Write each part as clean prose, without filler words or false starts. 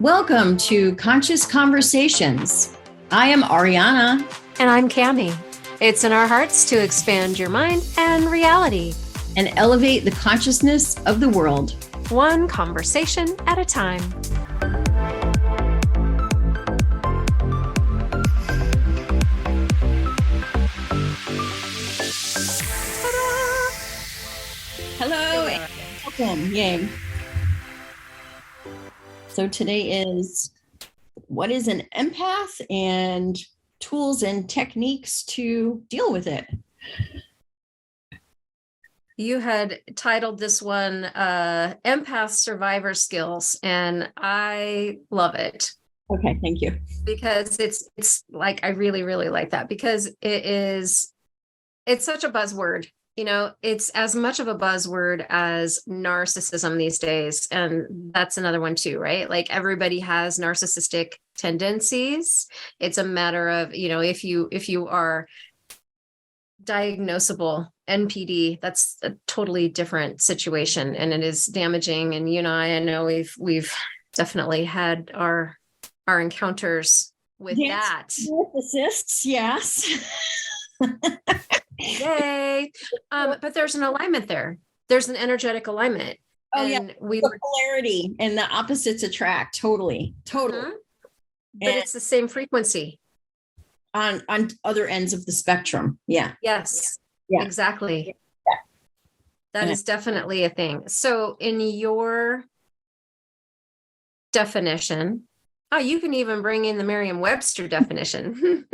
Welcome to Conscious Conversations. I am Ariana. And I'm Cami. It's in our hearts to expand your mind and reality and elevate the consciousness of the world, one conversation at a time. Hello and welcome. Yay. So today is what is an empath and tools and techniques to deal with it. You had titled this one Empath Survivor Skills, and I love it. Okay, thank you. Because it's like, I really, really like that because it's such a buzzword. You know, it's as much of a buzzword as narcissism these days. And that's another one too, right? Like everybody has narcissistic tendencies. It's a matter of, you know, if you are diagnosable NPD, that's a totally different situation. And it is damaging. And you and I know we've definitely had our encounters with that. Narcissists, yes. Yay. But there's an alignment there. There's an energetic alignment. Oh, and yeah. The polarity and the opposites attract. Totally. But it's the same frequency. On other ends of the spectrum. Yeah. Yes. Yeah. Exactly. Yeah. That is definitely a thing. So in your definition, you can even bring in the Merriam-Webster definition.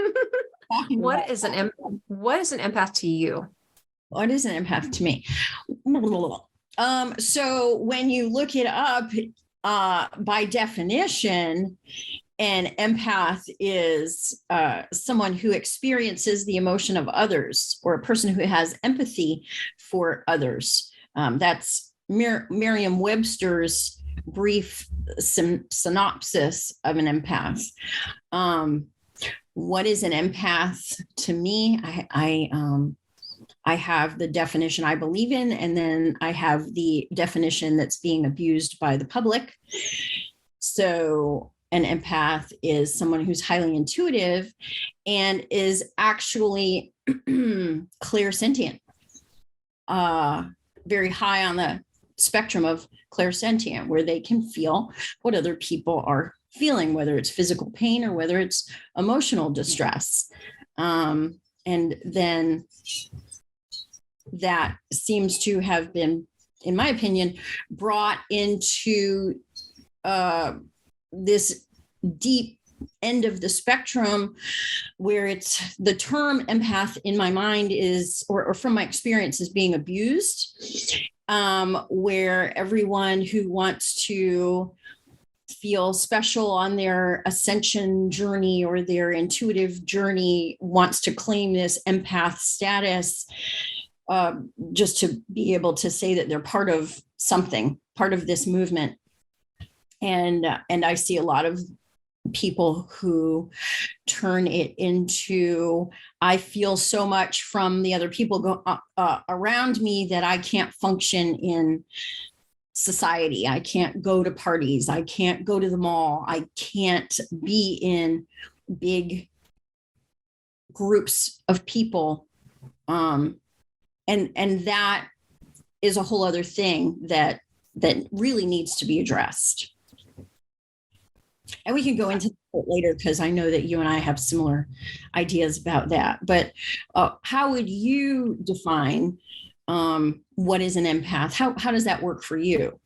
What is an empath to you? What is an empath to me? So when you look it up, by definition, an empath is someone who experiences the emotion of others, or a person who has empathy for others. That's Merriam-Webster's brief synopsis of an empath. What is an empath to me? I have the definition I believe in, and then I have the definition that's being abused by the public. So an empath is someone who's highly intuitive and is actually clairsentient, very high on the spectrum of clairsentient, where they can feel what other people are feeling, whether it's physical pain or whether it's emotional distress. And then that seems to have been, in my opinion, brought into this deep end of the spectrum, where it's the term empath in my mind is, or from my experience, is being abused, where everyone who wants to feel special on their ascension journey or their intuitive journey wants to claim this empath status, just to be able to say that they're part of something, part of this movement. And I see a lot of people who turn it into, I feel so much from the other people around me that I can't function in society. I can't go to parties. I can't go to the mall. I can't be in big groups of people. And that is a whole other thing that really needs to be addressed. And we can go into it later, because I know that you and I have similar ideas about that. But how would you define what is an empath? How does that work for you?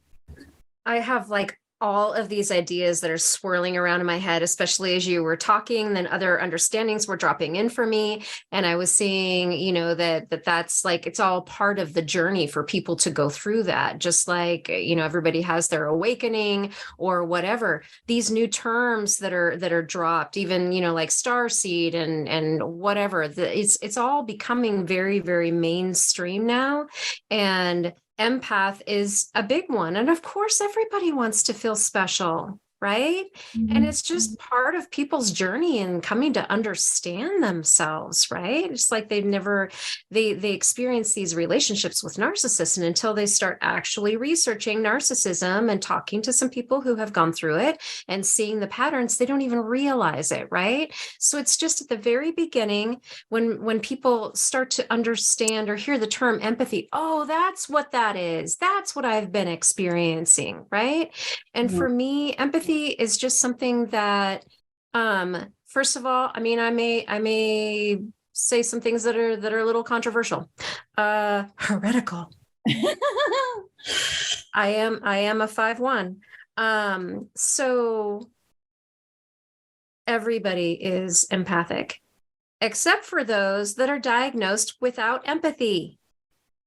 I have like all of these ideas that are swirling around in my head, especially as you were talking, then other understandings were dropping in for me. And I was seeing, you know, that's like, it's all part of the journey for people to go through that. Just like, you know, everybody has their awakening or whatever, these new terms that are dropped, even, you know, like starseed and whatever, it's all becoming very, very mainstream now. And empath is a big one. And of course, everybody wants to feel special, right? And it's just part of people's journey and coming to understand themselves, right? It's like they experience these relationships with narcissists, and until they start actually researching narcissism and talking to some people who have gone through it and seeing the patterns, they don't even realize it, right? So it's just at the very beginning when people start to understand or hear the term empathy, oh, that's what that is. That's what I've been experiencing, right? And for me, empathy is just something that, first of all, I mean, I may say some things that are a little controversial, heretical. I am a 5'1". So everybody is empathic, except for those that are diagnosed without empathy.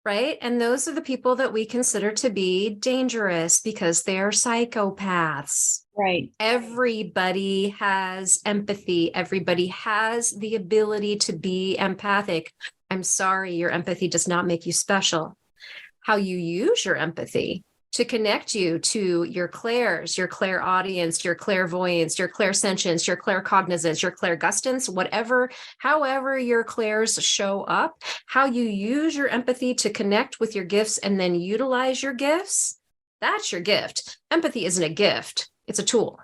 Right. And those are the people that we consider to be dangerous because they are psychopaths. Right. Everybody has empathy. Everybody has the ability to be empathic. I'm sorry, your empathy does not make you special. How you use your empathy to connect you to your clairs, your clairaudience, your clairvoyance, your clairsentience, your claircognizance, your clairgustance, whatever, however your clairs show up, how you use your empathy to connect with your gifts and then utilize your gifts, that's your gift. Empathy isn't a gift, it's a tool.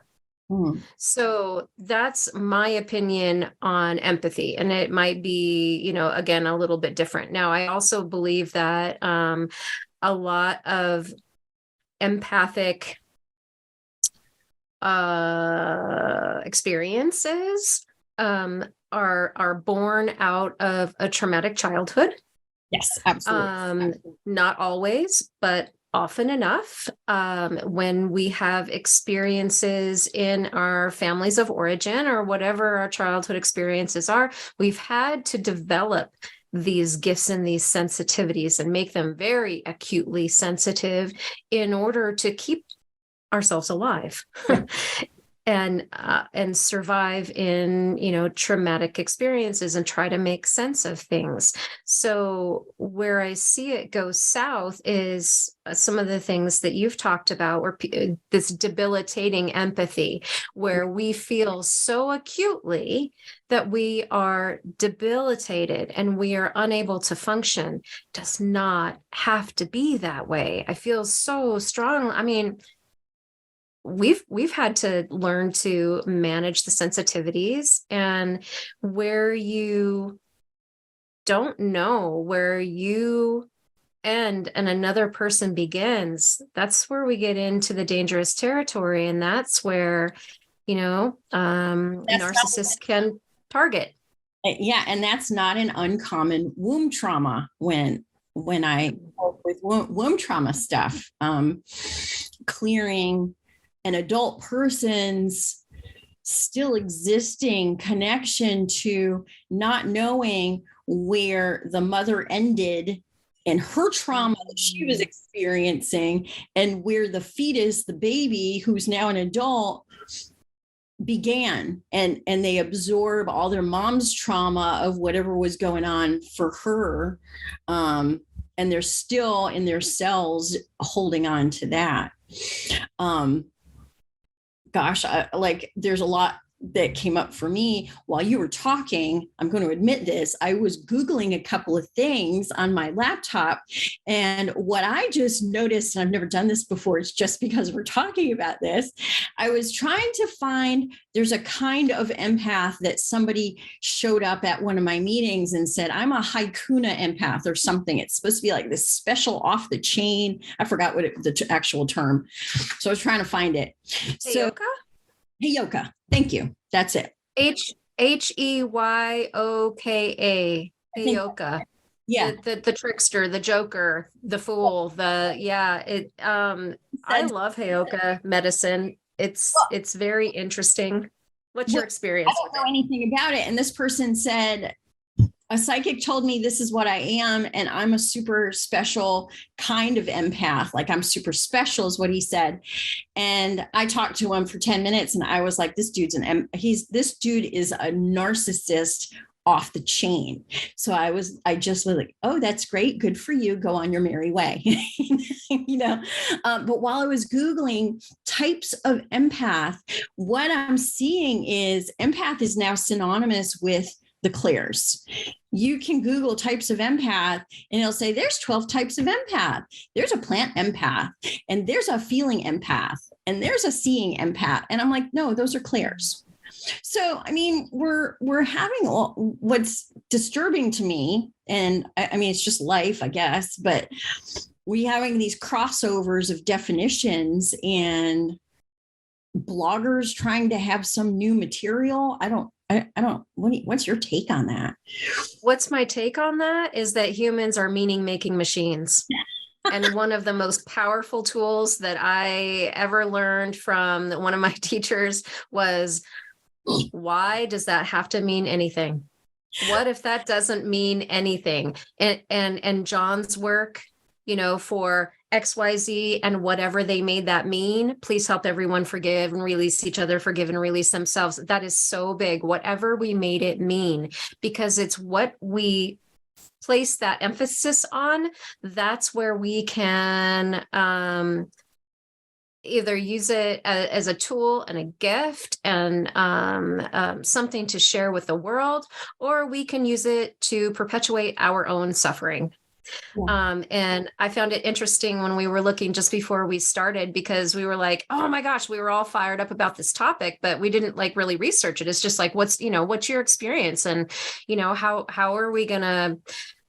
So that's my opinion on empathy. And it might be, again, a little bit different. Now, I also believe that a lot of empathic experiences are born out of a traumatic childhood. Yes, absolutely. Not always, but often enough. When we have experiences in our families of origin or whatever our childhood experiences are, we've had to develop these gifts and these sensitivities and make them very acutely sensitive in order to keep ourselves alive and survive in, traumatic experiences and try to make sense of things. So where I see it go south is some of the things that you've talked about, where this debilitating empathy, where we feel so acutely that we are debilitated and we are unable to function, does not have to be that way. I feel so strong. I mean, we've had to learn to manage the sensitivities, and where you don't know where you end and another person begins, that's where we get into the dangerous territory. And that's where, narcissists can target. Yeah. And that's not an uncommon womb trauma when I work with womb trauma stuff, clearing an adult person's still existing connection to not knowing where the mother ended and her trauma that she was experiencing, and where the fetus, the baby, who's now an adult, began, and they absorb all their mom's trauma of whatever was going on for her, and they're still in their cells holding on to that. There's a lot that came up for me while you were talking. I'm going to admit this. I was Googling a couple of things on my laptop, and what I just noticed, and I've never done this before, it's just because we're talking about this, I was trying to find, there's a kind of empath that somebody showed up at one of my meetings and said, I'm a haikuna empath or something. It's supposed to be like this special off the chain. I forgot what the actual term. So I was trying to find it. Heyoka. Thank you. That's it. Heyyoka. Heyoka. Yeah. The trickster, the joker, the fool, I love Heyoka medicine. It's very interesting. What's your experience? I don't know anything about it. And this person said, a psychic told me this is what I am, and I'm a super special kind of empath. Like, I'm super special is what he said. And I talked to him for 10 minutes and I was like, this dude is a narcissist off the chain. So I just was like, oh, that's great. Good for you. Go on your merry way. But while I was Googling types of empath, what I'm seeing is empath is now synonymous with the clairs. You can Google types of empath and it'll say there's 12 types of empath. There's a plant empath, and there's a feeling empath, and there's a seeing empath. And I'm like, no, those are clairs. So, I mean, we're having what's disturbing to me, and I mean, it's just life, I guess, but we having these crossovers of definitions and bloggers trying to have some new material. I don't, what's your take on that? What's my take on that is that humans are meaning-making machines. And one of the most powerful tools that I ever learned from one of my teachers was, why does that have to mean anything? What if that doesn't mean anything? And John's work, for XYZ and whatever they made that mean, please help everyone forgive and release each other, forgive and release themselves. That is so big, whatever we made it mean, because it's what we place that emphasis on. That's where we can either use it as a tool and a gift and something to share with the world, or we can use it to perpetuate our own suffering. Yeah. And I found it interesting when we were looking just before we started, because we were like, oh my gosh, we were all fired up about this topic, but we didn't really research it. It's just like, what's your experience, and, how are we going to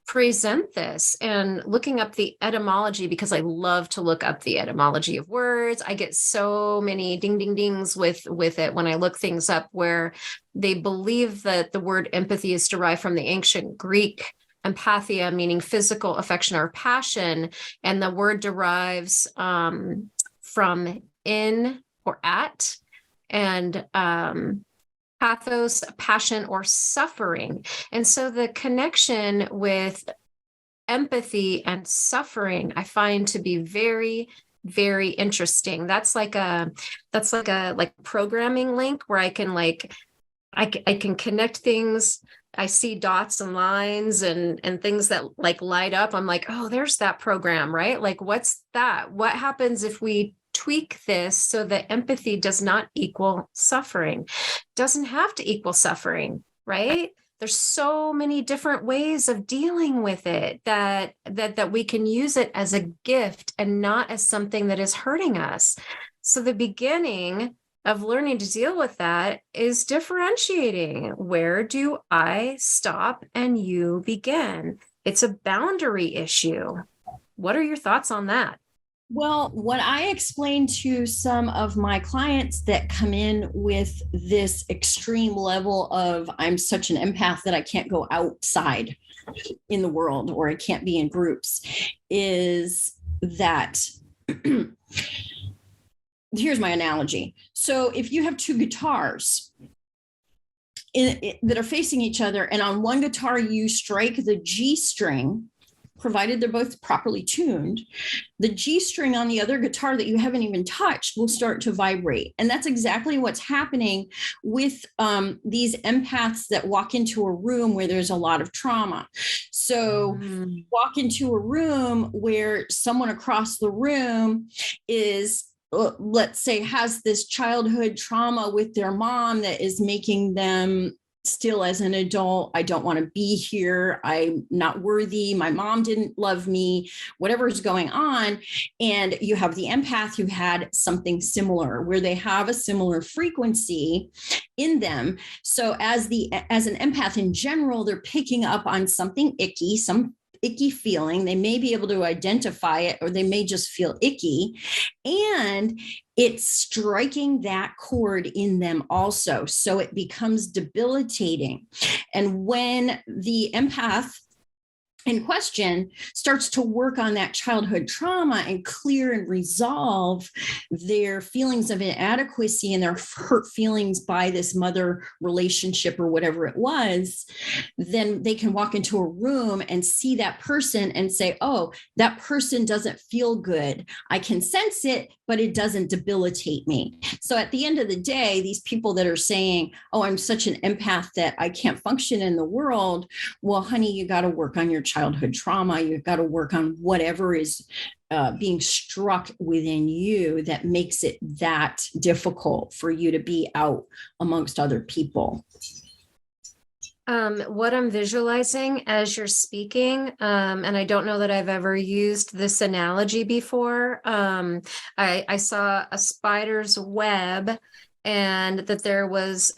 present this? And looking up the etymology, because I love to look up the etymology of words. I get so many ding ding dings with it when I look things up, where they believe that the word empathy is derived from the ancient Greek empathia, meaning physical affection or passion, and the word derives from in or at, and pathos, passion or suffering. And so the connection with empathy and suffering, I find to be very, very interesting. That's like a programming link where I can I can connect things. I see dots and lines and things that light up. I'm like, oh, there's that program, right? Like, what's that? What happens if we tweak this so that empathy does not equal suffering? Doesn't have to equal suffering, right? There's so many different ways of dealing with it that we can use it as a gift and not as something that is hurting us. So the beginning of learning to deal with that is differentiating. Where do I stop and you begin? It's a boundary issue. What are your thoughts on that? Well, what I explain to some of my clients that come in with this extreme level of, I'm such an empath that I can't go outside in the world, or I can't be in groups, is that here's my analogy. So if you have two guitars that are facing each other, and on one guitar you strike the G string, provided they're both properly tuned, the G string on the other guitar that you haven't even touched will start to vibrate. And that's exactly what's happening with these empaths that walk into a room where there's a lot of trauma. So walk into a room where someone across the room is, let's say, has this childhood trauma with their mom that is making them still, as an adult, I don't want to be here, I'm not worthy, my mom didn't love me, whatever is going on. And you have the empath who had something similar, where they have a similar frequency in them. So as an empath in general, they're picking up on something icky, some icky feeling. They may be able to identify it, or they may just feel icky, and it's striking that chord in them also. So it becomes debilitating. And when the empath in question starts to work on that childhood trauma and clear and resolve their feelings of inadequacy and their hurt feelings by this mother relationship or whatever it was, then they can walk into a room and see that person and say, oh, that person doesn't feel good. I can sense it, but it doesn't debilitate me. So at the end of the day, these people that are saying, oh, I'm such an empath that I can't function in the world. Well, honey, you got to work on your childhood trauma. You've got to work on whatever is being struck within you that makes it that difficult for you to be out amongst other people. What I'm visualizing as you're speaking, and I don't know that I've ever used this analogy before. I saw a spider's web, and that there was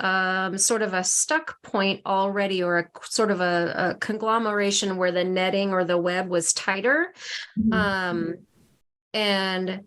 sort of a stuck point already, or a sort of a conglomeration where the netting or the web was tighter. And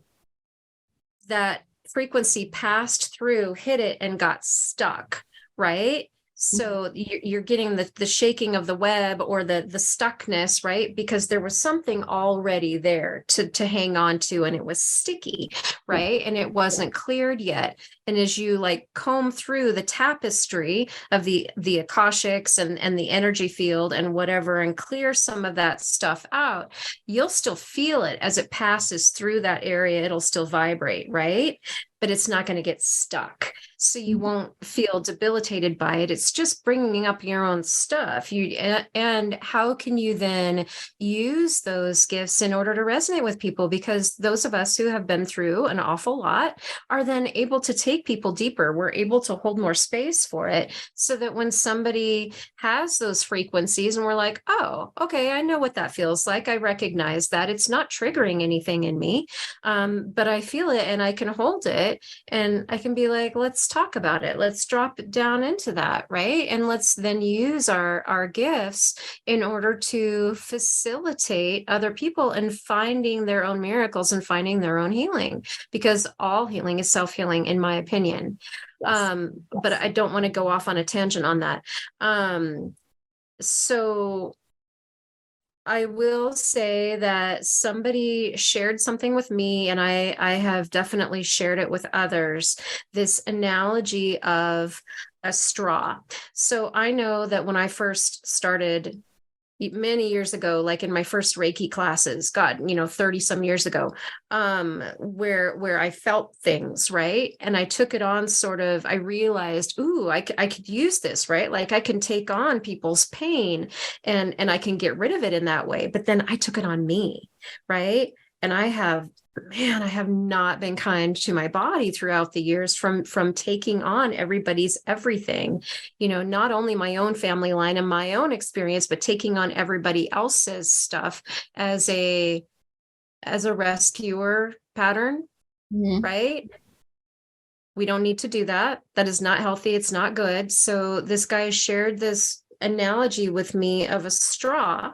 that frequency passed through, hit it, and got stuck, right? So you're getting the shaking of the web, or the stuckness, right? Because there was something already there to hang on to, and it was sticky, right? And it wasn't cleared yet. And as you like comb through the tapestry of the akashics and the energy field and whatever, and clear some of that stuff out, you'll still feel it as it passes through that area. It'll still vibrate, right? But it's not going to get stuck. So you won't feel debilitated by it. It's just bringing up your own stuff. And how can you then use those gifts in order to resonate with people? Because those of us who have been through an awful lot are then able to take people deeper. We're able to hold more space for it, so that when somebody has those frequencies and we're like, oh, okay, I know what that feels like. I recognize that it's not triggering anything in me, but I feel it and I can hold it. And I can be like, let's talk about it. Let's drop it down into that, right? And let's then use our gifts in order to facilitate other people in finding their own miracles and finding their own healing, because all healing is self-healing, in my opinion. But I don't want to go off on a tangent on that. So I will say that somebody shared something with me, and I have definitely shared it with others, this analogy of a straw. So I know that when I first started many years ago, like in my first Reiki classes, God, 30 some years ago, where I felt things, right? And I took it on sort of, I realized, ooh, I could use this, right? Like I can take on people's pain and I can get rid of it in that way. But then I took it on me, right? And I have not been kind to my body throughout the years from taking on everybody's everything, not only my own family line and my own experience, but taking on everybody else's stuff as a rescuer pattern, right? We don't need to do that. That is not healthy. It's not good. So this guy shared this analogy with me of a straw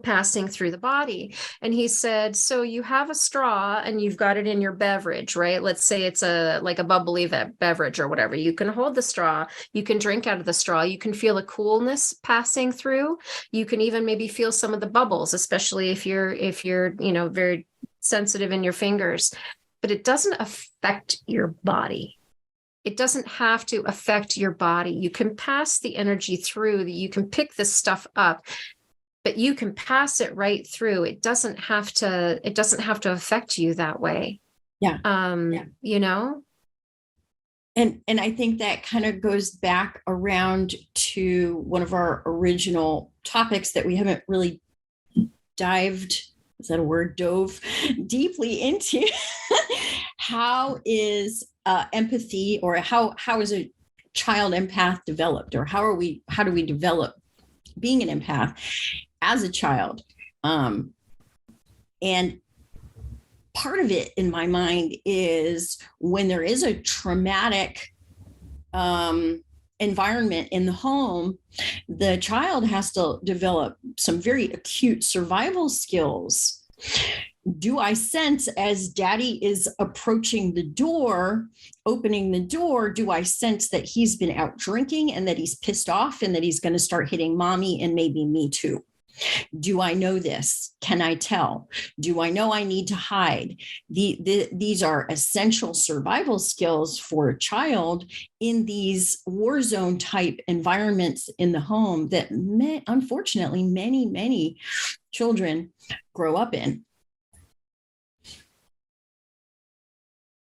passing through the body. And he said, so you have a straw and you've got it in your beverage, right? Let's say it's like a bubbly beverage or whatever. You can hold the straw, you can drink out of the straw, you can feel the coolness passing through. You can even maybe feel some of the bubbles, especially if you're, very sensitive in your fingers, but it doesn't affect your body. It doesn't have to affect your body. You can pass the energy through, that you can pick this stuff up, but you can pass it right through. It doesn't have to affect you that way. Yeah. And I think that kind of goes back around to one of our original topics that we haven't really dove deeply into. How is empathy, or how is a child empath developed, or how do we develop being an empath as a child? And part of it in my mind is when there is a traumatic environment in the home, the child has to develop some very acute survival skills. Do I sense, as daddy is approaching the door, opening the door, do I sense that he's been out drinking and that he's pissed off and that he's going to start hitting mommy and maybe me too? Do I know this? Can I tell? Do I know I need to hide? These are essential survival skills for a child in these war zone type environments in the home that unfortunately many children grow up in.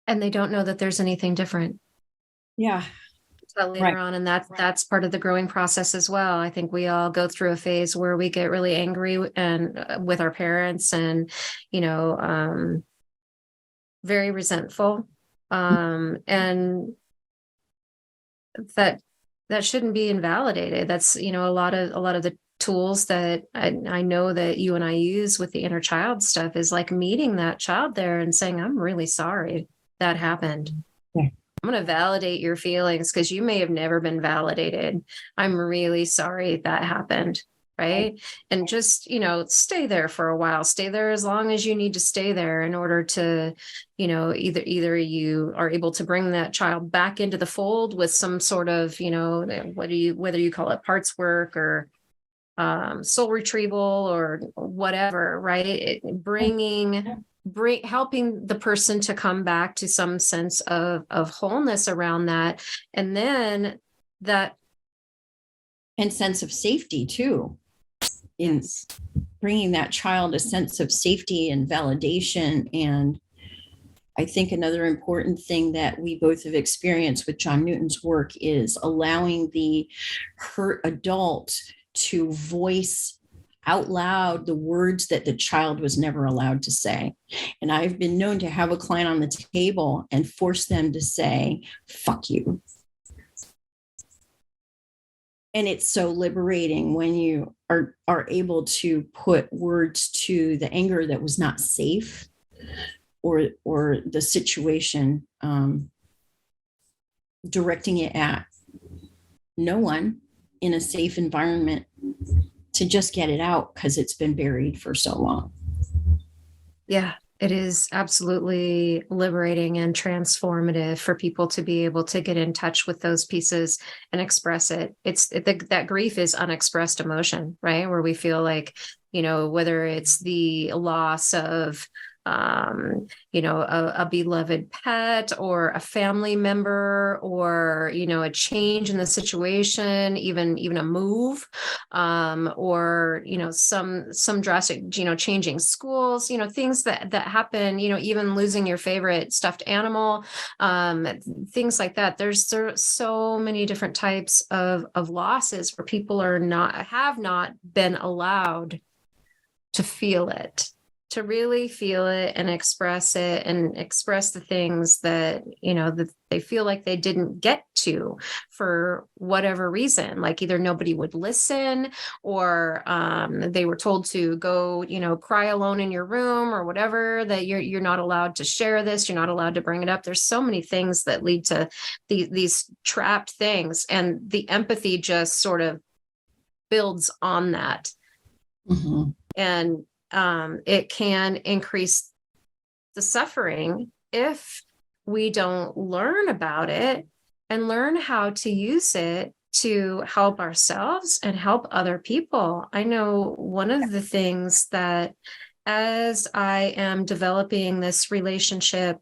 And they don't know that there's anything different. Yeah. that later on, and that's part of the growing process as well. I think we all go through a phase where we get really angry and with our parents, and very resentful, and that shouldn't be invalidated. That's a lot of the tools that I know that you and I use with the inner child stuff is like meeting that child there and saying, I'm really sorry that happened. Yeah. I'm going to validate your feelings because you may have never been validated. I'm really sorry that happened. Right. And just, stay there for a while, stay there as long as you need to stay there in order to, either you are able to bring that child back into the fold with some sort of, whether you call it parts work or soul retrieval or whatever, right? Helping the person to come back to some sense of wholeness around that. And then and sense of safety too, in bringing that child a sense of safety and validation. And I think another important thing that we both have experienced with John Newton's work is allowing the hurt adult to voice out loud the words that the child was never allowed to say. And I've been known to have a client on the table and force them to say, fuck you. And it's so liberating when you are able to put words to the anger that was not safe, or the situation, directing it at no one in a safe environment to just get it out because it's been buried for so long. Yeah, it is absolutely liberating and transformative for people to be able to get in touch with those pieces and express it. That grief is unexpressed emotion, right? Where we feel like, whether it's the loss of a beloved pet or a family member, or, a change in the situation, even a move, or, some drastic, changing schools, things that happen, even losing your favorite stuffed animal, things like that. There's so many different types of losses where people have not been allowed to feel it, to really feel it and express the things that, that they feel like they didn't get to for whatever reason, like either nobody would listen, or they were told to go, cry alone in your room or whatever, that you're not allowed to share this. You're not allowed to bring it up. There's so many things that lead to these trapped things. And the empathy just sort of builds on that. Mm-hmm. And it can increase the suffering if we don't learn about it and learn how to use it to help ourselves and help other people. I know one of the things that, as I am developing this relationship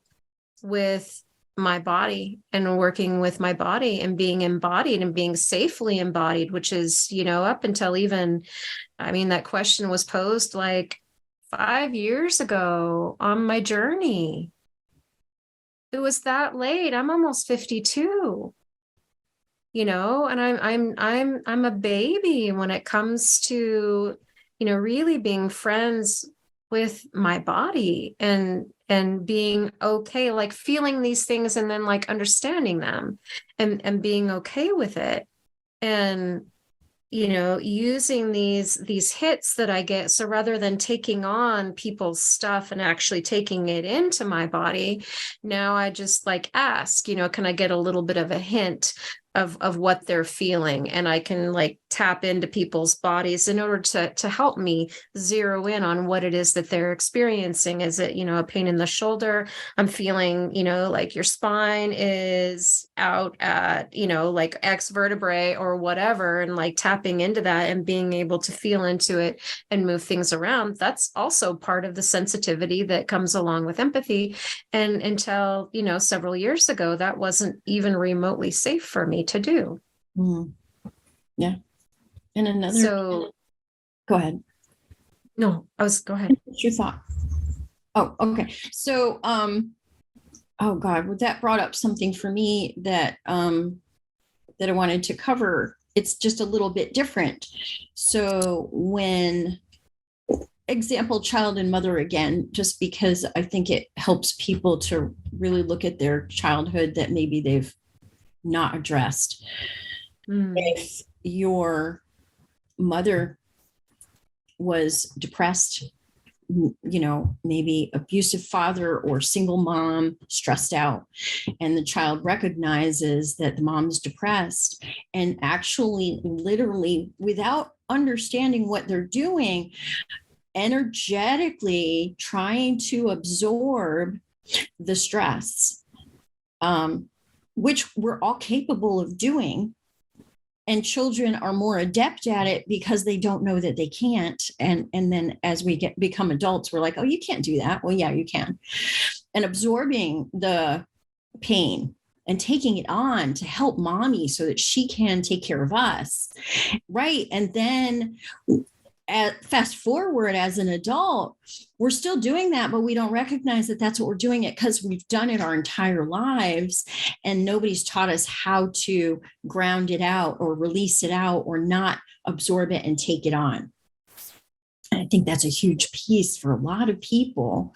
with my body and working with my body and being embodied and being safely embodied, which is, up until even, that question was posed like 5 years ago on my journey. It was that late. I'm almost 52, and I'm a baby when it comes to, really being friends with my body and being okay, like feeling these things and then like understanding them and being okay with it. And using these hits that I get. So rather than taking on people's stuff and actually taking it into my body, now I just like ask, can I get a little bit of a hint of what they're feeling? And I can like tap into people's bodies in order to help me zero in on what it is that they're experiencing. Is it, a pain in the shoulder? I'm feeling, like your spine is out at, like X vertebrae or whatever, and like tapping into that and being able to feel into it and move things around. That's also part of the sensitivity that comes along with empathy. And until, several years ago, that wasn't even remotely safe for me to do. Mm. Yeah. And go ahead. No, go ahead. What's your thought? Oh, okay. So, oh God, well, that brought up something for me that that I wanted to cover. It's just a little bit different. So when example, child and mother again, just because I think it helps people to really look at their childhood that maybe they've not addressed. If your mother was depressed, maybe abusive father or single mom, stressed out, and the child recognizes that the mom's depressed and actually literally without understanding what they're doing, energetically trying to absorb the stress, which we're all capable of doing. And children are more adept at it because they don't know that they can't. And then as we become adults, we're like, oh, you can't do that. Well, yeah, you can. And absorbing the pain and taking it on to help mommy so that she can take care of us. Right. And then fast forward as an adult, we're still doing that, but we don't recognize that that's what we're doing it because we've done it our entire lives and nobody's taught us how to ground it out or release it out or not absorb it and take it on. And I think that's a huge piece for a lot of people.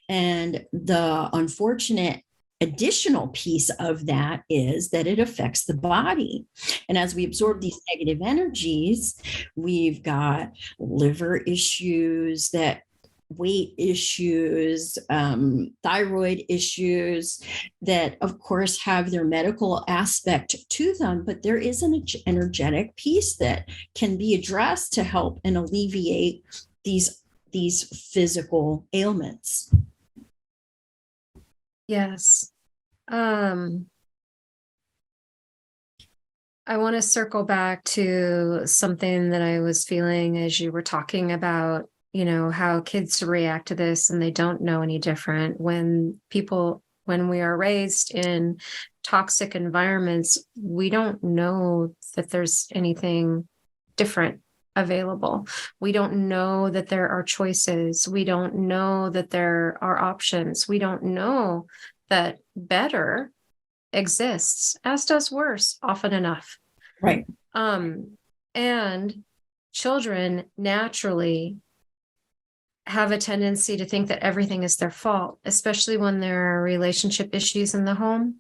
And the unfortunate additional piece of that is that it affects the body. And as we absorb these negative energies, we've got liver issues, that weight issues, thyroid issues that of course have their medical aspect to them, but there is an energetic piece that can be addressed to help and alleviate these physical ailments. Yes. I want to circle back to something that I was feeling as you were talking about, how kids react to this and they don't know any different. When we are raised in toxic environments, we don't know that there's anything different available. We don't know that there are choices. We don't know that there are options. We don't know that better exists, as does worse often enough. Right. And children naturally have a tendency to think that everything is their fault, especially when there are relationship issues in the home,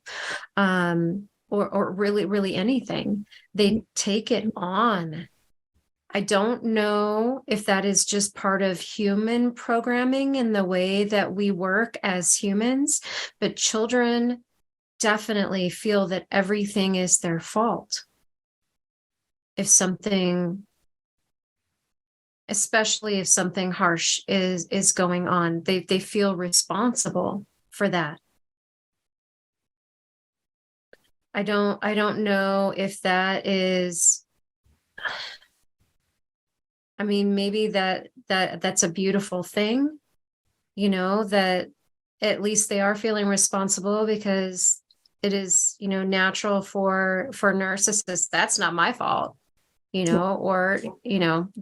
or really, really anything. They take it on. I don't know if that is just part of human programming in the way that we work as humans, but children definitely feel that everything is their fault. Especially if something harsh is going on, they feel responsible for that. I don't know if that is, I mean, maybe that's a beautiful thing, that at least they are feeling responsible, because it is, natural for narcissists. That's not my fault, or,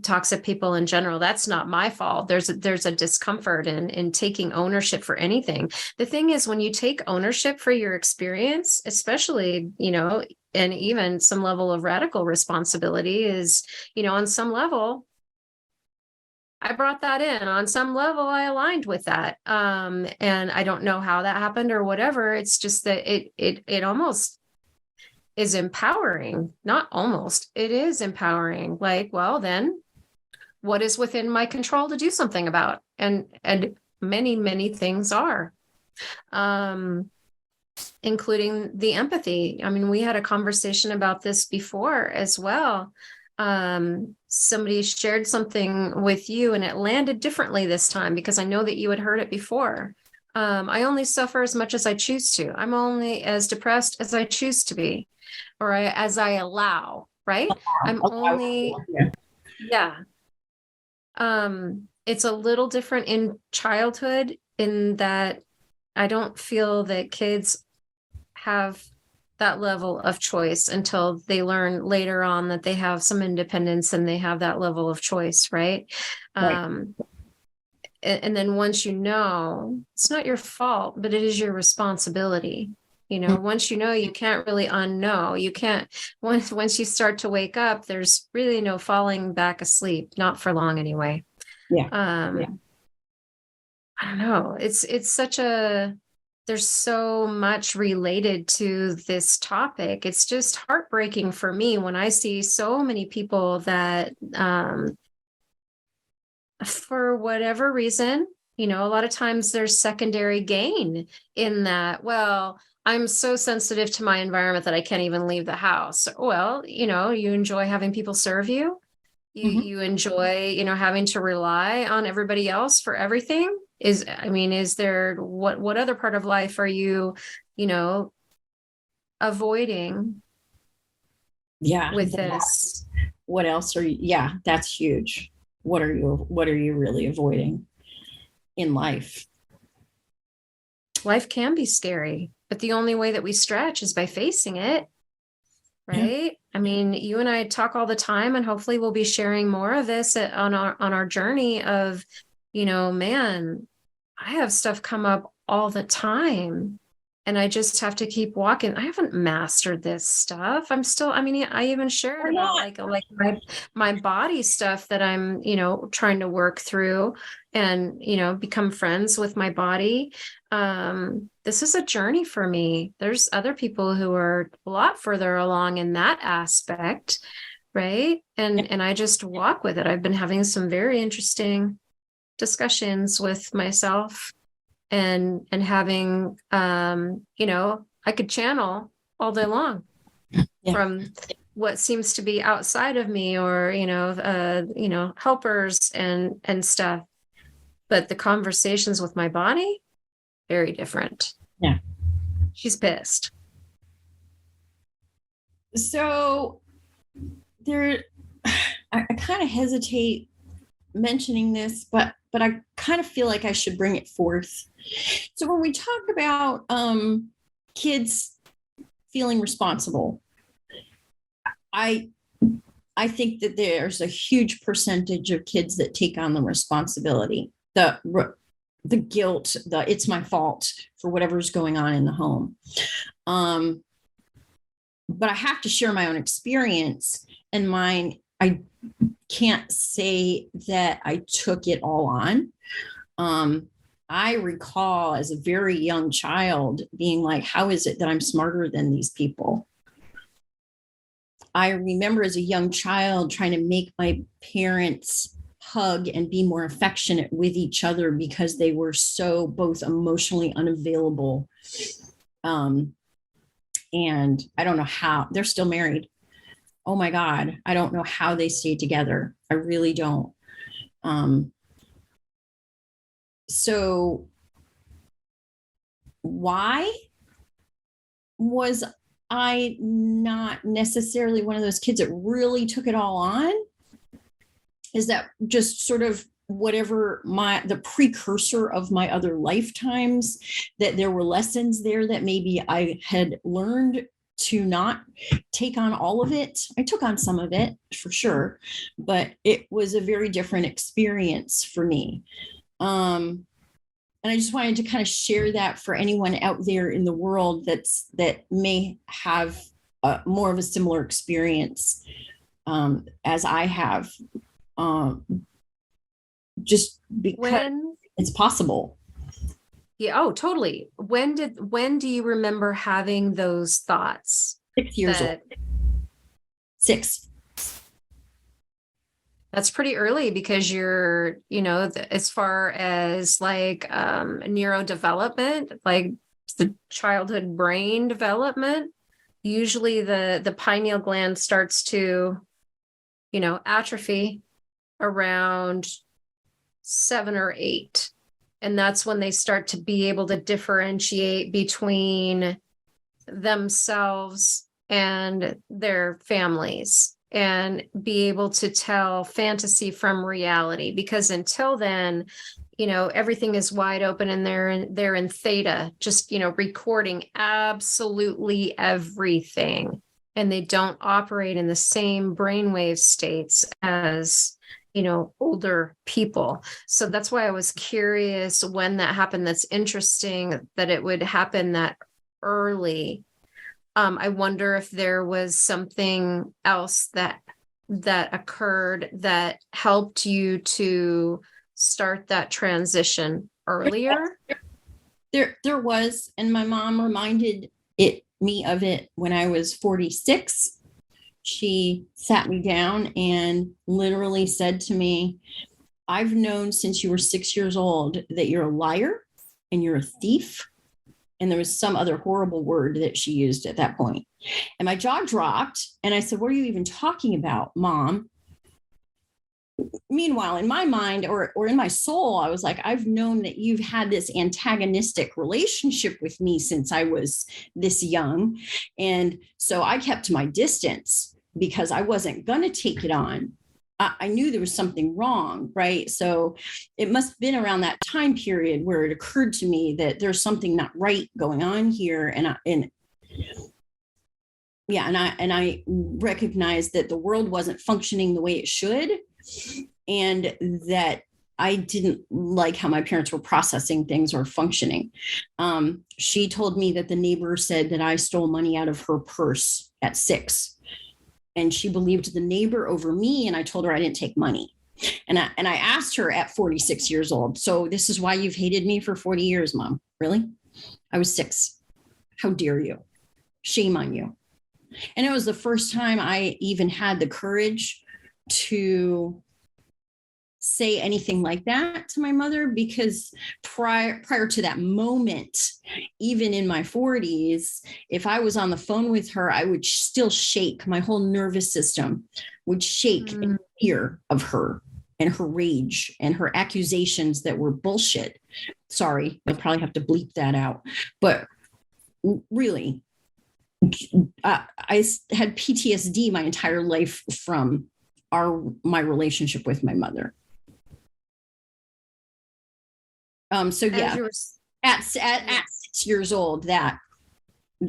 toxic people in general. That's not my fault. There's a discomfort in taking ownership for anything. The thing is, when you take ownership for your experience, especially, and even some level of radical responsibility is, on some level, I brought that in. On some level, I aligned with that. And I don't know how that happened or whatever. It's just that it almost is empowering. Not almost, it is empowering. Like, well, then what is within my control to do something about? And many, many things are, including the empathy. I mean, we had a conversation about this before as well. Somebody shared something with you and it landed differently this time, because I know that you had heard it before. I only suffer as much as I choose to. I'm only as depressed as I choose to be, or as I allow, right? I'm only, yeah. It's a little different in childhood in that I don't feel that kids have that level of choice until they learn later on that they have some independence and they have that level of choice, right? And then once it's not your fault, but it is your responsibility. once you know, you can't really unknow. You can't, once you start to wake up, there's really no falling back asleep, not for long anyway. Yeah. I don't know. It's such a, there's so much related to this topic. It's just heartbreaking for me when I see so many people that, for whatever reason, a lot of times there's secondary gain in that. Well, I'm so sensitive to my environment that I can't even leave the house. Well, you enjoy having people serve you. You enjoy, having to rely on everybody else for everything. Is there, what other part of life are you, avoiding? Yeah. With this? What else are you? Yeah, that's huge. What are you really avoiding in life? Life can be scary, but the only way that we stretch is by facing it. Right. Yeah. You and I talk all the time, and hopefully we'll be sharing more of this on our journey of, man, I have stuff come up all the time, and I just have to keep walking. I haven't mastered this stuff. I'm still, I even shared about like my body stuff that I'm, trying to work through and, become friends with my body. This is a journey for me. There's other people who are a lot further along in that aspect. Right. And I just walk with it. I've been having some very interesting discussions with myself and having, I could channel all day long from what seems to be outside of me, or, helpers and stuff. But the conversations with my body, very different. Yeah. She's pissed. So I kind of hesitate mentioning this, but I kind of feel like I should bring it forth. So when we talk about kids feeling responsible, I think that there's a huge percentage of kids that take on the responsibility, the guilt, it's my fault for whatever's going on in the home. But I have to share my own experience, and mine, I can't say that I took it all on. I recall as a very young child being like, how is it that I'm smarter than these people? I remember as a young child trying to make my parents hug and be more affectionate with each other because they were so both emotionally unavailable. And I don't know how they're still married. Oh my God, I don't know how they stay together. I really don't. So why was I not necessarily one of those kids that really took it all on? Is that just sort of whatever the precursor of my other lifetimes, that there were lessons there that maybe I had learned to not take on all of it. I took on some of it for sure, but it was a very different experience for me. And I just wanted to kind of share that for anyone out there in the world that may have more of a similar experience as I have, just because it's possible. Yeah. Oh, totally. When do you remember having those thoughts? 6 years old. 6. That's pretty early, because you're, as far as like neurodevelopment, like the childhood brain development, usually the pineal gland starts to, atrophy around 7 or 8. And that's when they start to be able to differentiate between themselves and their families, and be able to tell fantasy from reality. Because until then, everything is wide open, and they're in theta, just, recording absolutely everything. And they don't operate in the same brainwave states as, older people. So that's why I was curious when that happened. That's interesting that it would happen that early. I wonder if there was something else that occurred that helped you to start that transition earlier. There was, and my mom reminded me of it when I was 46. She sat me down and literally said to me, I've known since you were 6 years old that you're a liar and you're a thief. And there was some other horrible word that she used at that point. And my jaw dropped. And I said, what are you even talking about, Mom? Meanwhile, in my mind or in my soul, I was like, I've known that you've had this antagonistic relationship with me since I was this young. And so I kept my distance because I wasn't going to take it on. I knew there was something wrong, right? So it must have been around that time period where it occurred to me that there's something not right going on here. And I recognized that the world wasn't functioning the way it should. And that I didn't like how my parents were processing things or functioning. She told me that the neighbor said that I stole money out of her purse at 6. And she believed the neighbor over me. And I told her I didn't take money. And I asked her at 46 years old, so this is why you've hated me for 40 years, Mom? Really? I was 6. How dare you? Shame on you. And it was the first time I even had the courage to say anything like that to my mother, because prior to that moment, even in my 40s, if I was on the phone with her, I would still shake. My whole nervous system would shake in fear of her and her rage and her accusations that were bullshit. Sorry, I'll probably have to bleep that out. But really, I had PTSD my entire life from my relationship with my mother. So yeah, at 6 years old, that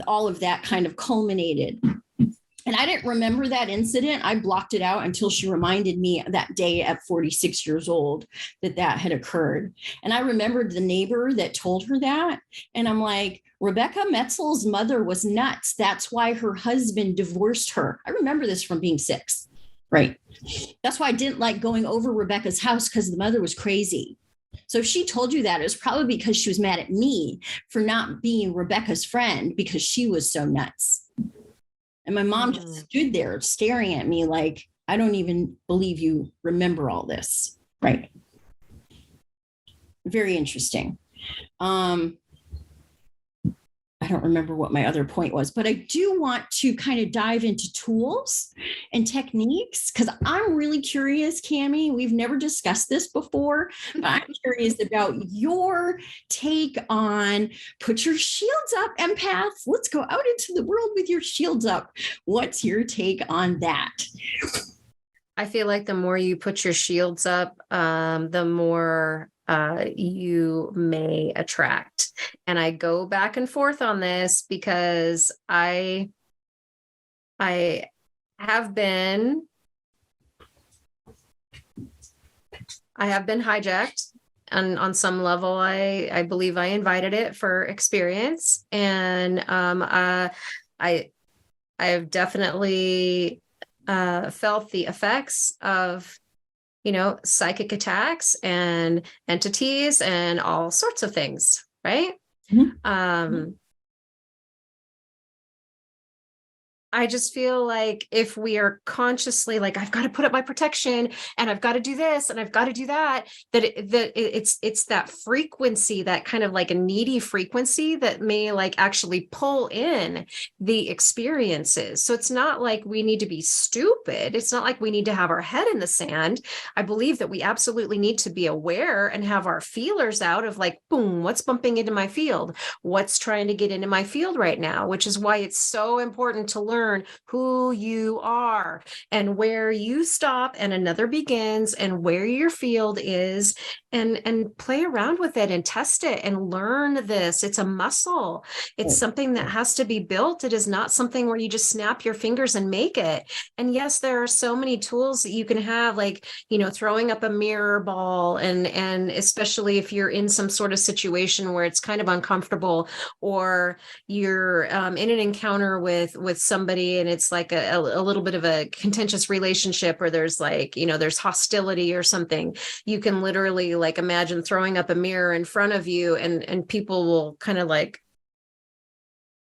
all of that kind of culminated. And I didn't remember that incident. I blocked it out until she reminded me that day at 46 years old that had occurred. And I remembered the neighbor that told her that. And I'm like, Rebecca Metzel's mother was nuts. That's why her husband divorced her. I remember this from being 6, right? That's why I didn't like going over Rebecca's house, because the mother was crazy. So if she told you that, it was probably because she was mad at me for not being Rebecca's friend because she was so nuts. And my mom just stood there staring at me like, I don't even believe you remember all this. Right. Very interesting. I don't remember what my other point was, but I do want to kind of dive into tools and techniques, because I'm really curious, Cammie. We've never discussed this before, but I'm curious about your take on put your shields up, empaths. Let's go out into the world with your shields up. What's your take on that? I feel like the more you put your shields up, the more you may attract. And I go back and forth on this because I have been hijacked, and on some level I believe I invited it for experience. And I have definitely felt the effects of psychic attacks and entities and all sorts of things, right? Mm-hmm. I just feel like if we are consciously like, I've got to put up my protection and I've got to do this and I've got to do that, it's that frequency, that kind of like a needy frequency that may like actually pull in the experiences. So it's not like we need to be stupid. It's not like we need to have our head in the sand. I believe that we absolutely need to be aware and have our feelers out of like, boom, what's bumping into my field? What's trying to get into my field right now? Which is why it's so important to learn who you are and where you stop and another begins and where your field is, and play around with it and test it and learn this. It's a muscle. It's something that has to be built. It is not something where you just snap your fingers and make it. And yes, there are so many tools that you can have, like, throwing up a mirror ball, and especially if you're in some sort of situation where it's kind of uncomfortable, or you're in an encounter with somebody and it's like a little bit of a contentious relationship, or there's like, there's hostility or something. You can literally like imagine throwing up a mirror in front of you, and people will kind of like,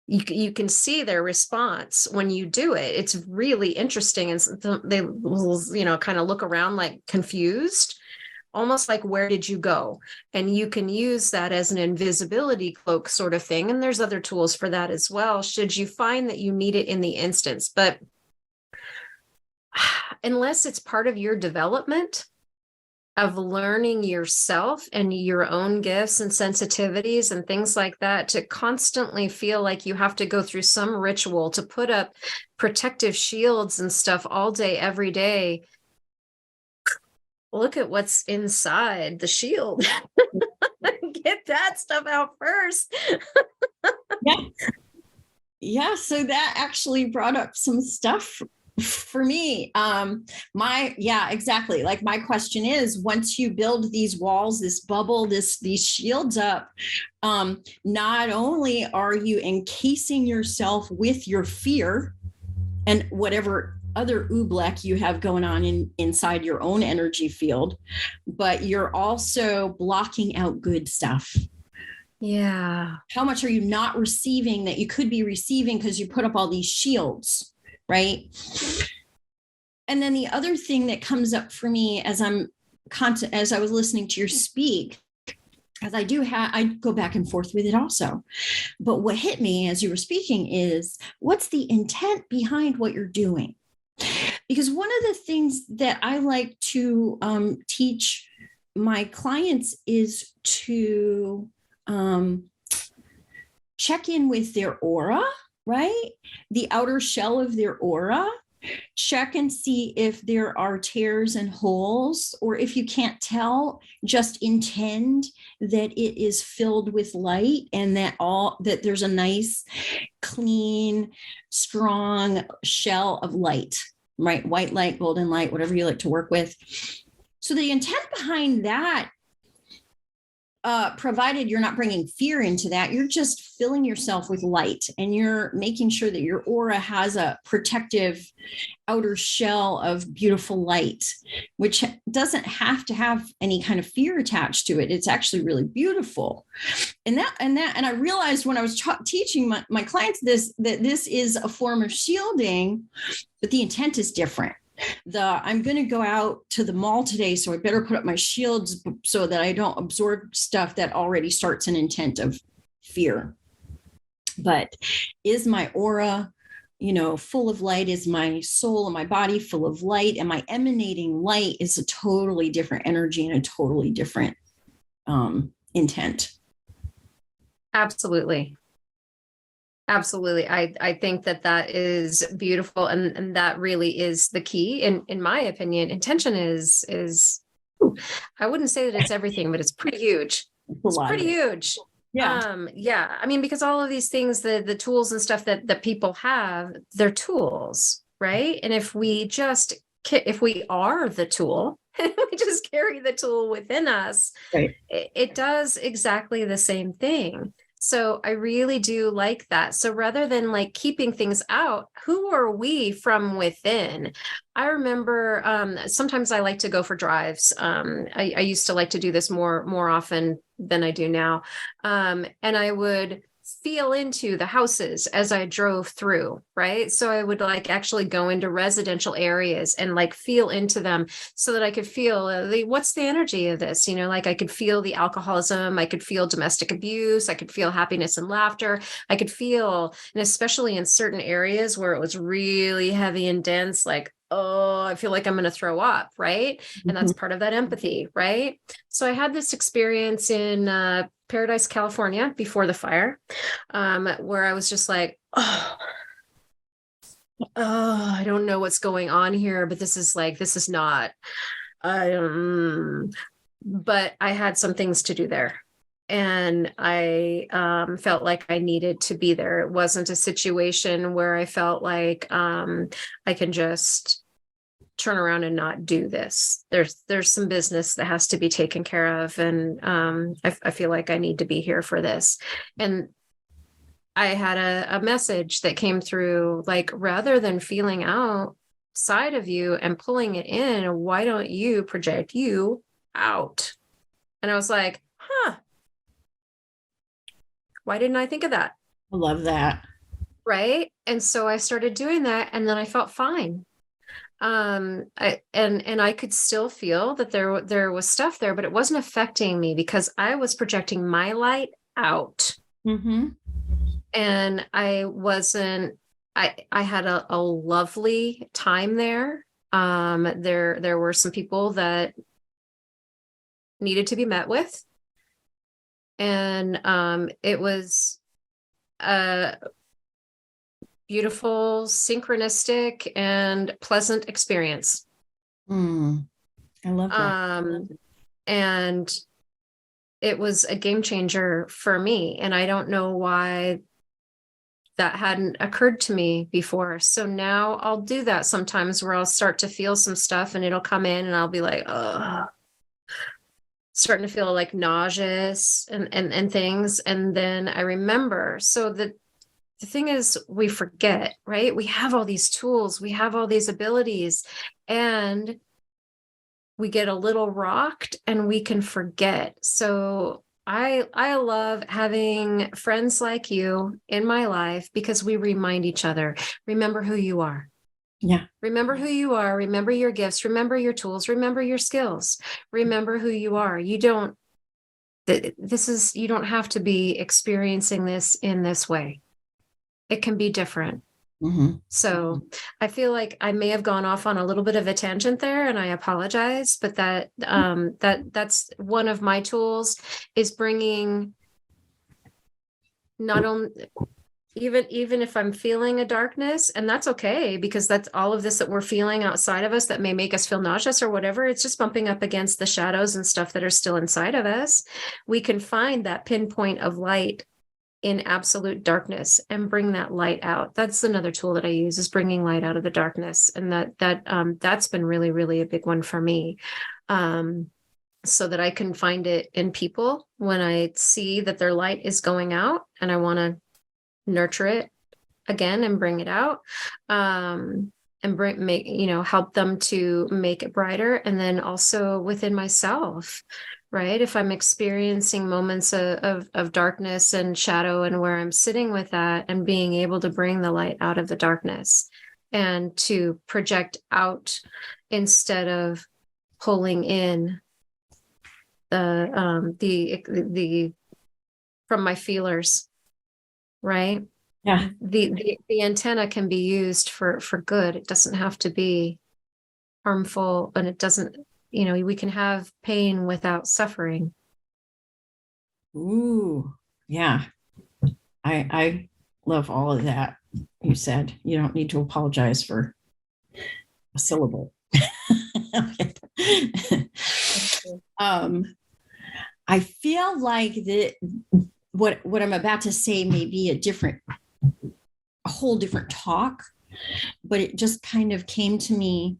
you can see their response when you do it. It's really interesting. And they will, kind of look around like confused, almost like, where did you go? And you can use that as an invisibility cloak sort of thing. And there's other tools for that as well, should you find that you need it in the instance. But unless it's part of your development of learning yourself and your own gifts and sensitivities and things like that, to constantly feel like you have to go through some ritual to put up protective shields and stuff all day, every day. Look at what's inside the shield. Get that stuff out first. Yeah. Yeah. So that actually brought up some stuff for me. Exactly. Like, my question is, once you build these walls, this bubble, these shields up, not only are you encasing yourself with your fear and whatever other oobleck you have going on inside your own energy field, but you're also blocking out good stuff. Yeah. How much are you not receiving that you could be receiving because you put up all these shields, right? And then the other thing that comes up for me as I was listening to your speak, as I go back and forth with it also. But what hit me as you were speaking is, what's the intent behind what you're doing? Because one of the things that I like to teach my clients is to check in with their aura, right? The outer shell of their aura. Check and see if there are tears and holes, or if you can't tell, just intend that it is filled with light, and that there's a nice, clean, strong shell of light, right? White light, golden light, whatever you like to work with. So the intent behind that, provided you're not bringing fear into that, you're just filling yourself with light, and you're making sure that your aura has a protective outer shell of beautiful light, which doesn't have to have any kind of fear attached to it. It's actually really beautiful. And I realized when I was teaching my clients that this is a form of shielding, but the intent is different. I'm going to go out to the mall today, so I better put up my shields so that I don't absorb stuff that already starts an intent of fear. But is my aura, full of light? Is my soul and my body full of light? Am I emanating light? Is a totally different energy and a totally different intent. Absolutely. Absolutely. I think that is beautiful. And that really is the key. In my opinion, intention is, I wouldn't say that it's everything, but it's pretty huge. It's pretty huge. Yeah. Yeah. I mean, because all of these things, the tools and stuff that people have, they're tools, right? And if we are the tool, we just carry the tool within us, right, it does exactly the same thing. So I really do like that. So rather than like keeping things out, who are we from within? I remember sometimes I like to go for drives. I used to like to do this more often than I do now. And I would feel into the houses as I drove through, right? So I would like actually go into residential areas and like feel into them so that I could feel what's the energy of this, like I could feel the alcoholism, I could feel domestic abuse, I could feel happiness and laughter, I could feel, and especially in certain areas where it was really heavy and dense, like, oh, I feel like I'm going to throw up, right? And that's part of that empathy, right? So I had this experience in Paradise, California, before the fire, where I was just like, oh, I don't know what's going on here, but this is not, but I had some things to do there. And I felt like I needed to be there. It wasn't a situation where I felt like I can just turn around and not do this. There's some business that has to be taken care of, and I feel like I need to be here for this. And I had a message that came through, like, rather than feeling outside of you and pulling it in, why don't you project you out? And I was like, huh, why didn't I think of that? I love that. Right. And so I started doing that, and then I felt fine. I could still feel that there was stuff there, but it wasn't affecting me because I was projecting my light out. Mm-hmm. And I had a lovely time there. There were some people that needed to be met with. And it was a beautiful, synchronistic, and pleasant experience. I love that. And it was a game changer for me. And I don't know why that hadn't occurred to me before. So now I'll do that sometimes, where I'll start to feel some stuff and it'll come in and I'll be like, oh, starting to feel like nauseous and things. And then I remember. So the thing is, we forget, right? We have all these tools, we have all these abilities, and we get a little rocked and we can forget. So I love having friends like you in my life, because we remind each other, remember who you are. Yeah. Remember who you are. Remember your gifts. Remember your tools. Remember your skills. Remember who you are. You don't have to be experiencing this in this way. It can be different. Mm-hmm. So I feel like I may have gone off on a little bit of a tangent there, and I apologize, but that's one of my tools, is bringing, not only, even if I'm feeling a darkness, and that's okay, because that's all of this that we're feeling outside of us that may make us feel nauseous or whatever. It's just bumping up against the shadows and stuff that are still inside of us. We can find that pinpoint of light in absolute darkness and bring that light out. That's another tool that I use, is bringing light out of the darkness. And that's been really, really a big one for me. So that I can find it in people when I see that their light is going out, and I want to nurture it again and bring it out, and help them to make it brighter. And then also within myself, right? If I'm experiencing moments of darkness and shadow, and where I'm sitting with that and being able to bring the light out of the darkness and to project out instead of pulling in the from my feelers, right? Yeah. The antenna can be used for good. It doesn't have to be harmful, and it doesn't, we can have pain without suffering. Ooh, yeah. I love all of that you said. You don't need to apologize for a syllable. I feel like that what I'm about to say may be a whole different talk, but it just kind of came to me,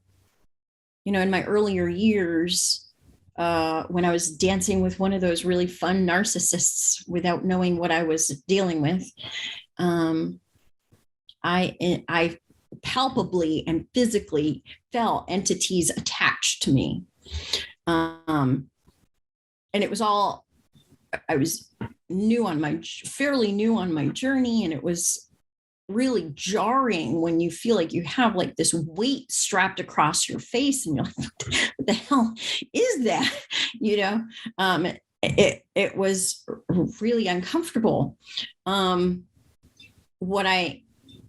in my earlier years, when I was dancing with one of those really fun narcissists without knowing what I was dealing with. I palpably and physically felt entities attached to me. And it was all, I was fairly new on my journey. And it was really jarring when you feel like you have like this weight strapped across your face, and you're like, what the hell is that? It was really uncomfortable. What I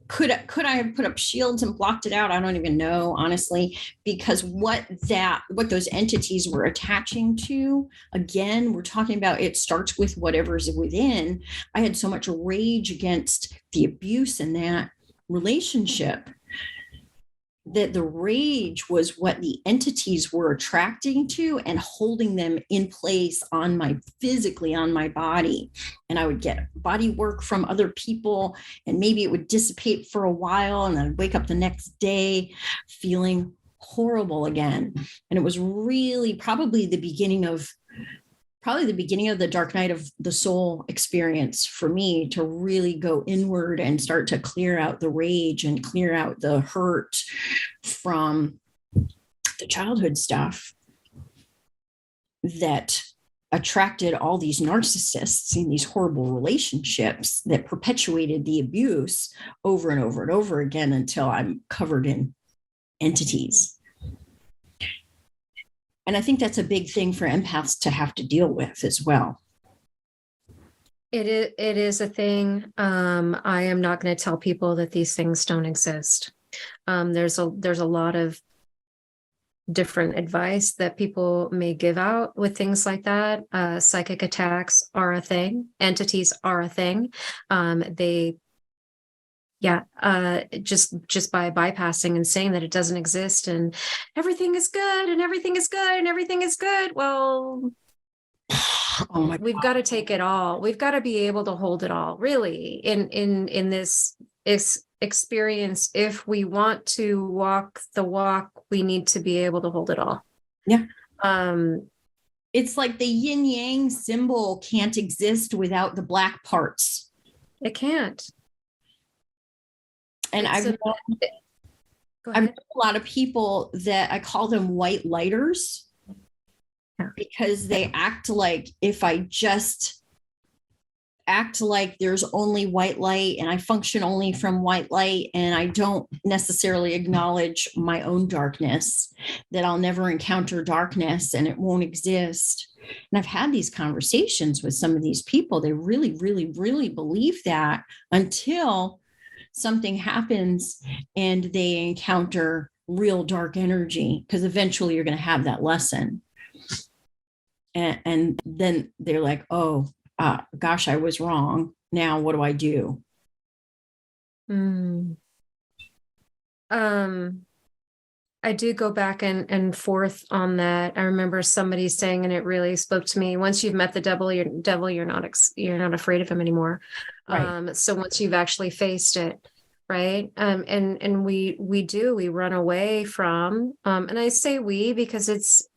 could I have put up shields and blocked it out? I don't even know, honestly, because what those entities were attaching to, again, we're talking about, it starts with whatever's within. I had so much rage against the abuse in that relationship that the rage was what the entities were attracting to and holding them in place physically on my body. And I would get body work from other people, and maybe it would dissipate for a while, and I'd wake up the next day feeling horrible again. And it was really probably the beginning of the dark night of the soul experience for me, to really go inward and start to clear out the rage and clear out the hurt from the childhood stuff that attracted all these narcissists in these horrible relationships that perpetuated the abuse over and over and over again until I'm covered in entities. And I think that's a big thing for empaths to have to deal with as well. It is a thing. I am not going to tell people that these things don't exist. There's a lot of different advice that people may give out with things like that. Psychic attacks are a thing. Entities are a thing. Just by bypassing and saying that it doesn't exist and everything is good and everything is good and everything is good. Well, we've got to take it all. We've got to be able to hold it all, really, in this experience. If we want to walk the walk, we need to be able to hold it all. Yeah. It's like the yin yang symbol can't exist without the black parts. It can't. And I've known a lot of people that I call them white lighters, because they act like, if I just act like there's only white light and I function only from white light, and I don't necessarily acknowledge my own darkness, that I'll never encounter darkness and it won't exist. And I've had these conversations with some of these people. They really, really, really believe that, until something happens and they encounter real dark energy, because eventually you're going to have that lesson. And then they're like, oh, gosh, I was wrong. Now what do I do? I do go back and forth on that. I remember somebody saying, and it really spoke to me, once you've met the devil, you're not afraid of him anymore. Right. So once you've actually faced it, right. And we run away from, and I say we, because it's,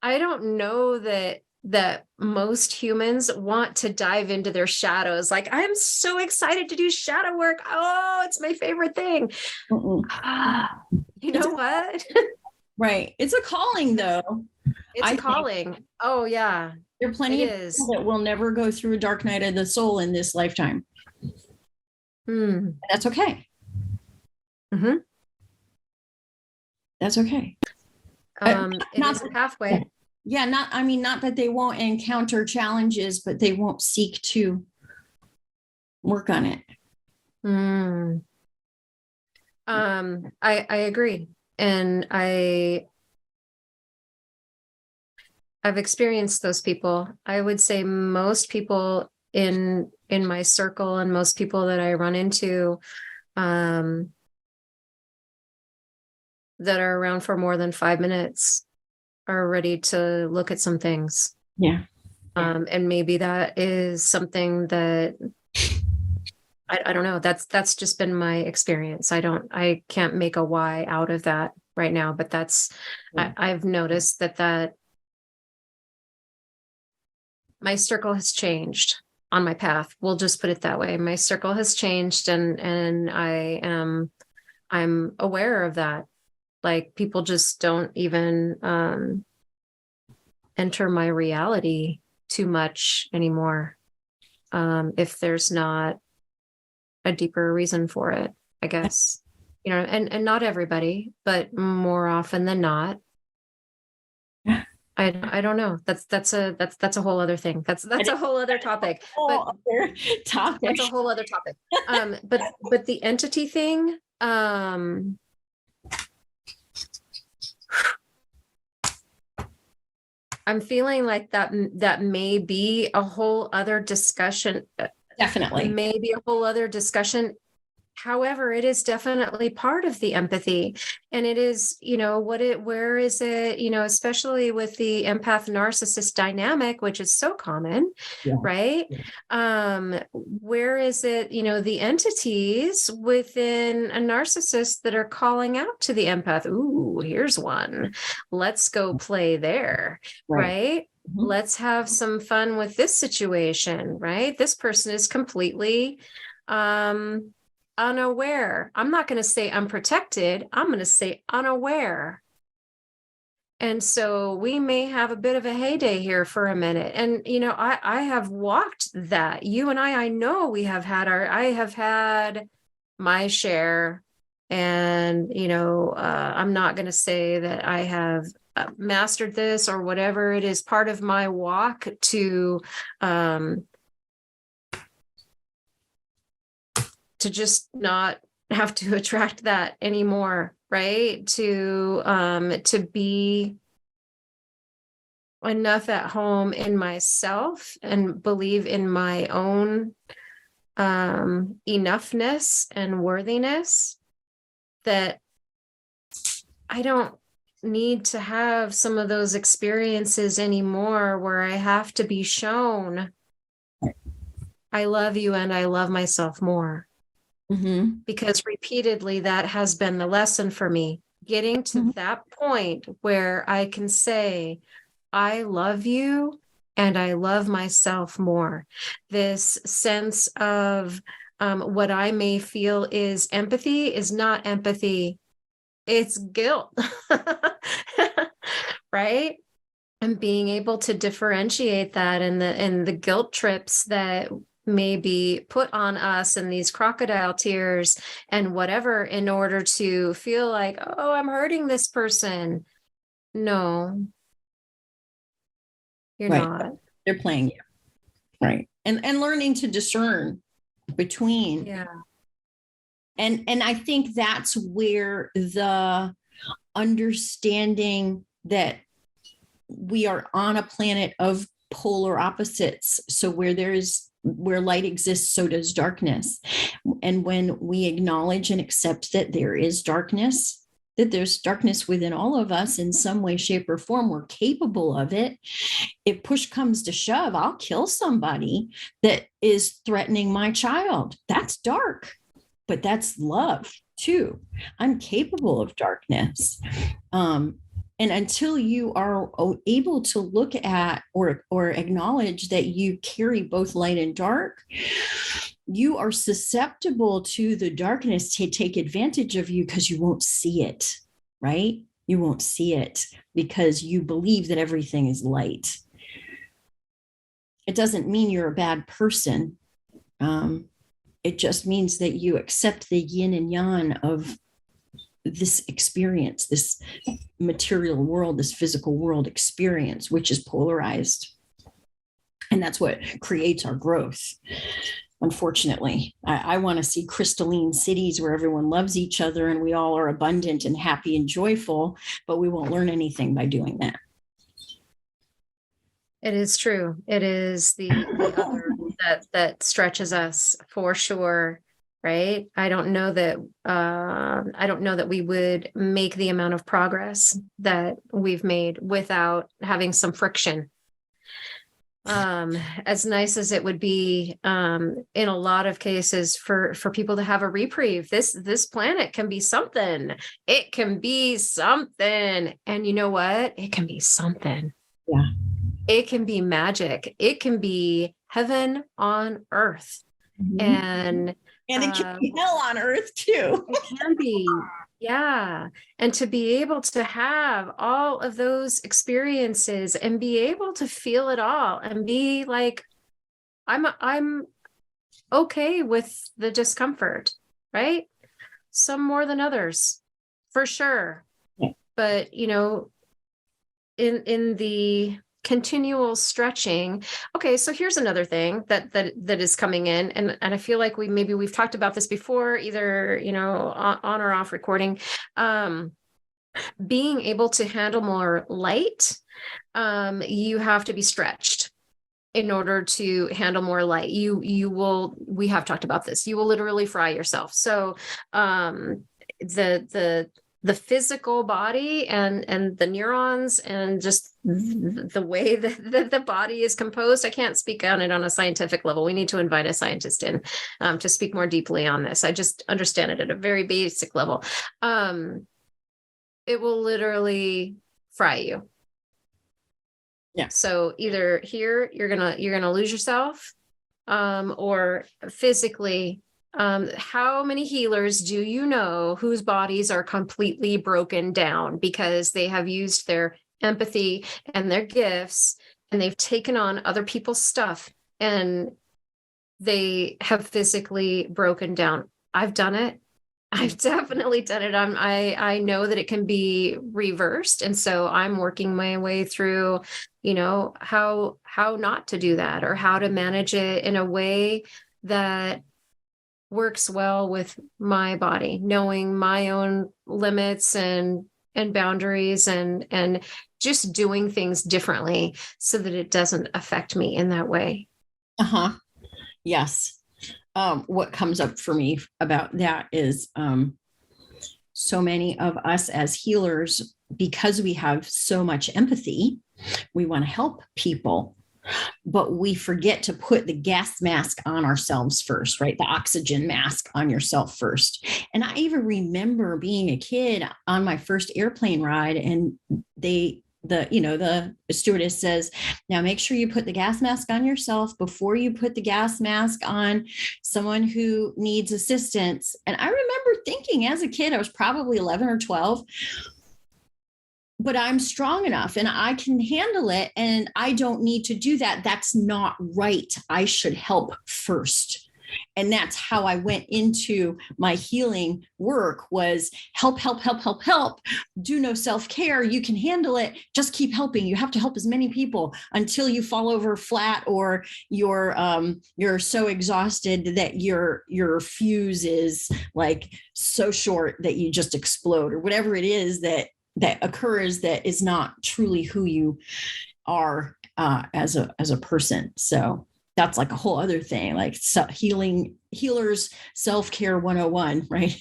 I don't know that most humans want to dive into their shadows. Like, I'm so excited to do shadow work. Oh, it's my favorite thing. You know what? Right. It's a calling, though. It's a calling. Oh, yeah. There are plenty of people that will never go through a dark night of the soul in this lifetime. That's okay. Mm-hmm. That's okay. It is a pathway. Yeah, not that they won't encounter challenges, but they won't seek to work on it. I agree. And I've experienced those people. I would say most people in my circle and most people that I run into, that are around for more than 5 minutes are ready to look at some things. Yeah. And maybe that is something that I don't know. That's just been my experience. I can't make a why out of that right now, but I've noticed that my circle has changed on my path. We'll just put it that way. My circle has changed, and I'm aware of that. Like, people just don't even enter my reality too much anymore. If there's not a deeper reason for it, I guess, and not everybody, but more often than not. I don't know. That's a whole other thing. That's a whole other topic. That's a whole other topic. But the entity thing, I'm feeling like that may be a whole other discussion. Definitely. Maybe a whole other discussion However, it is definitely part of the empathy. And it is, where is it, especially with the empath narcissist dynamic, which is so common, Yeah. right? Yeah. Where is it, the entities within a narcissist that are calling out to the empath? Ooh, here's one. Let's go play there, right? Mm-hmm. Let's have some fun with this situation, right? This person is completely unaware. I'm not going to say unprotected. I'm going to say unaware. And so we may have a bit of a heyday here for a minute. And, I have walked that. You and I know I have had my share. And, I'm not going to say that I have mastered this or whatever. It is part of my walk to just not have to attract that anymore, right? To be enough at home in myself and believe in my own enoughness and worthiness that I don't need to have some of those experiences anymore where I have to be shown I love you and I love myself more. Mm-hmm. Because repeatedly that has been the lesson for me, getting to mm-hmm. that point where I can say, I love you and I love myself more. This sense of what I may feel is empathy is not empathy. It's guilt, right? And being able to differentiate that and the guilt trips that may be put on us and these crocodile tears and whatever in order to feel like, oh, I'm hurting this person. No, you're right. not. They're playing you. Right. And learning to discern between. Yeah. And I think that's where the understanding that we are on a planet of polar opposites. So where light exists, so does darkness. And when we acknowledge and accept that there is darkness, that there's darkness within all of us in some way, shape, or form, we're capable of it. If push comes to shove, I'll kill somebody that is threatening my child. That's dark, but that's love too. I'm capable of darkness. And until you are able to look at or acknowledge that you carry both light and dark, you are susceptible to the darkness to take advantage of you because you won't see it, right? You won't see it because you believe that everything is light. It doesn't mean you're a bad person. It just means that you accept the yin and yang of this experience, this material world, this physical world experience, which is polarized. And that's what creates our growth. Unfortunately, I want to see crystalline cities where everyone loves each other and we all are abundant and happy and joyful, but we won't learn anything by doing that. It is true. It is the other that stretches us for sure. Right. I don't know that we would make the amount of progress that we've made without having some friction. As nice as it would be, in a lot of cases for people to have a reprieve, this planet can be something. It can be something. And you know what? It can be something. Yeah. It can be magic. It can be heaven on earth. Mm-hmm. And it can be hell on earth too. It can be. Yeah. And to be able to have all of those experiences and be able to feel it all and be like, I'm okay with the discomfort, right? Some more than others, for sure. Yeah. But, in the continual stretching. Okay, so here's another thing that is coming in, and I feel like we've talked about this before, either on or off recording. Being able to handle more light, you have to be stretched. in order to handle more light. We have talked about this. You will literally fry yourself. So the physical body and the neurons and just the way that the body is composed. I can't speak on it on a scientific level. We need to invite a scientist in to speak more deeply on this. I just understand it at a very basic level. It will literally fry you. Yeah. So either here you're gonna lose yourself, or physically. How many healers do you know whose bodies are completely broken down because they have used their empathy and their gifts and they've taken on other people's stuff and they have physically broken down? I've done it. I've definitely done it. I know that it can be reversed. And so I'm working my way through, how not to do that or how to manage it in a way that works well with my body, knowing my own limits and boundaries and just doing things differently so that it doesn't affect me in that way. Yes. What comes up for me about that is so many of us as healers, because we have so much empathy, we want to help people, but we forget to put the gas mask on ourselves first, right? The oxygen mask on yourself first. And I even remember being a kid on my first airplane ride, and the stewardess says, now make sure you put the gas mask on yourself before you put the gas mask on someone who needs assistance. And I remember thinking as a kid, I was probably 11 or 12, but I'm strong enough and I can handle it. And I don't need to do that. That's not right. I should help first. And that's how I went into my healing work, was help. Do no self-care. You can handle it. Just keep helping. You have to help as many people until you fall over flat, or you're so exhausted that your fuse is like so short that you just explode, or whatever it is that occurs that is not truly who you are as a person. So that's like a whole other thing, like healers self-care 101, right?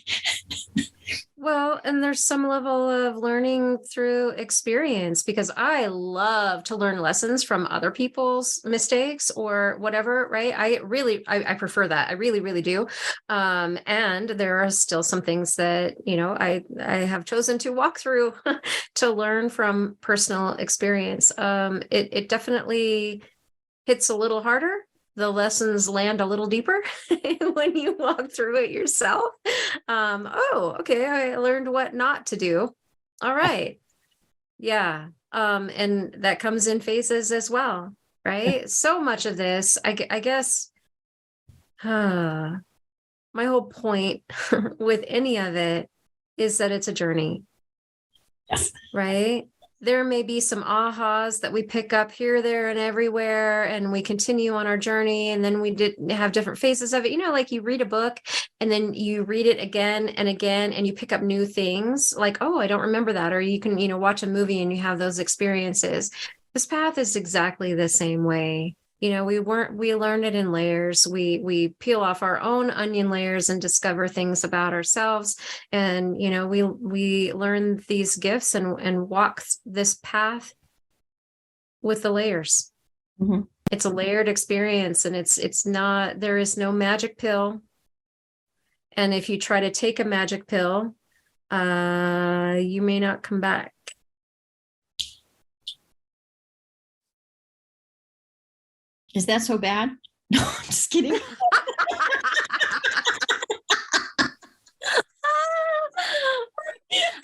Well, and there's some level of learning through experience, because I love to learn lessons from other people's mistakes or whatever, right? I prefer that. I really, really do. And there are still some things that, I have chosen to walk through to learn from personal experience. It definitely hits a little harder. The lessons land a little deeper when you walk through it yourself. Okay, I learned what not to do. All right. Yeah. And that comes in phases as well, right? So much of this, I guess, my whole point with any of it is that it's a journey. Yes. Right? There may be some ahas that we pick up here, there, and everywhere, and we continue on our journey. And then we did have different phases of it. Like you read a book and then you read it again and again, and you pick up new things like, oh, I don't remember that. Or you can, watch a movie and you have those experiences. This path is exactly the same way. We learn it in layers. We peel off our own onion layers and discover things about ourselves. And, we learn these gifts and walk this path with the layers. Mm-hmm. It's a layered experience, and there is no magic pill. And if you try to take a magic pill, you may not come back. Is that so bad? No, I'm just kidding.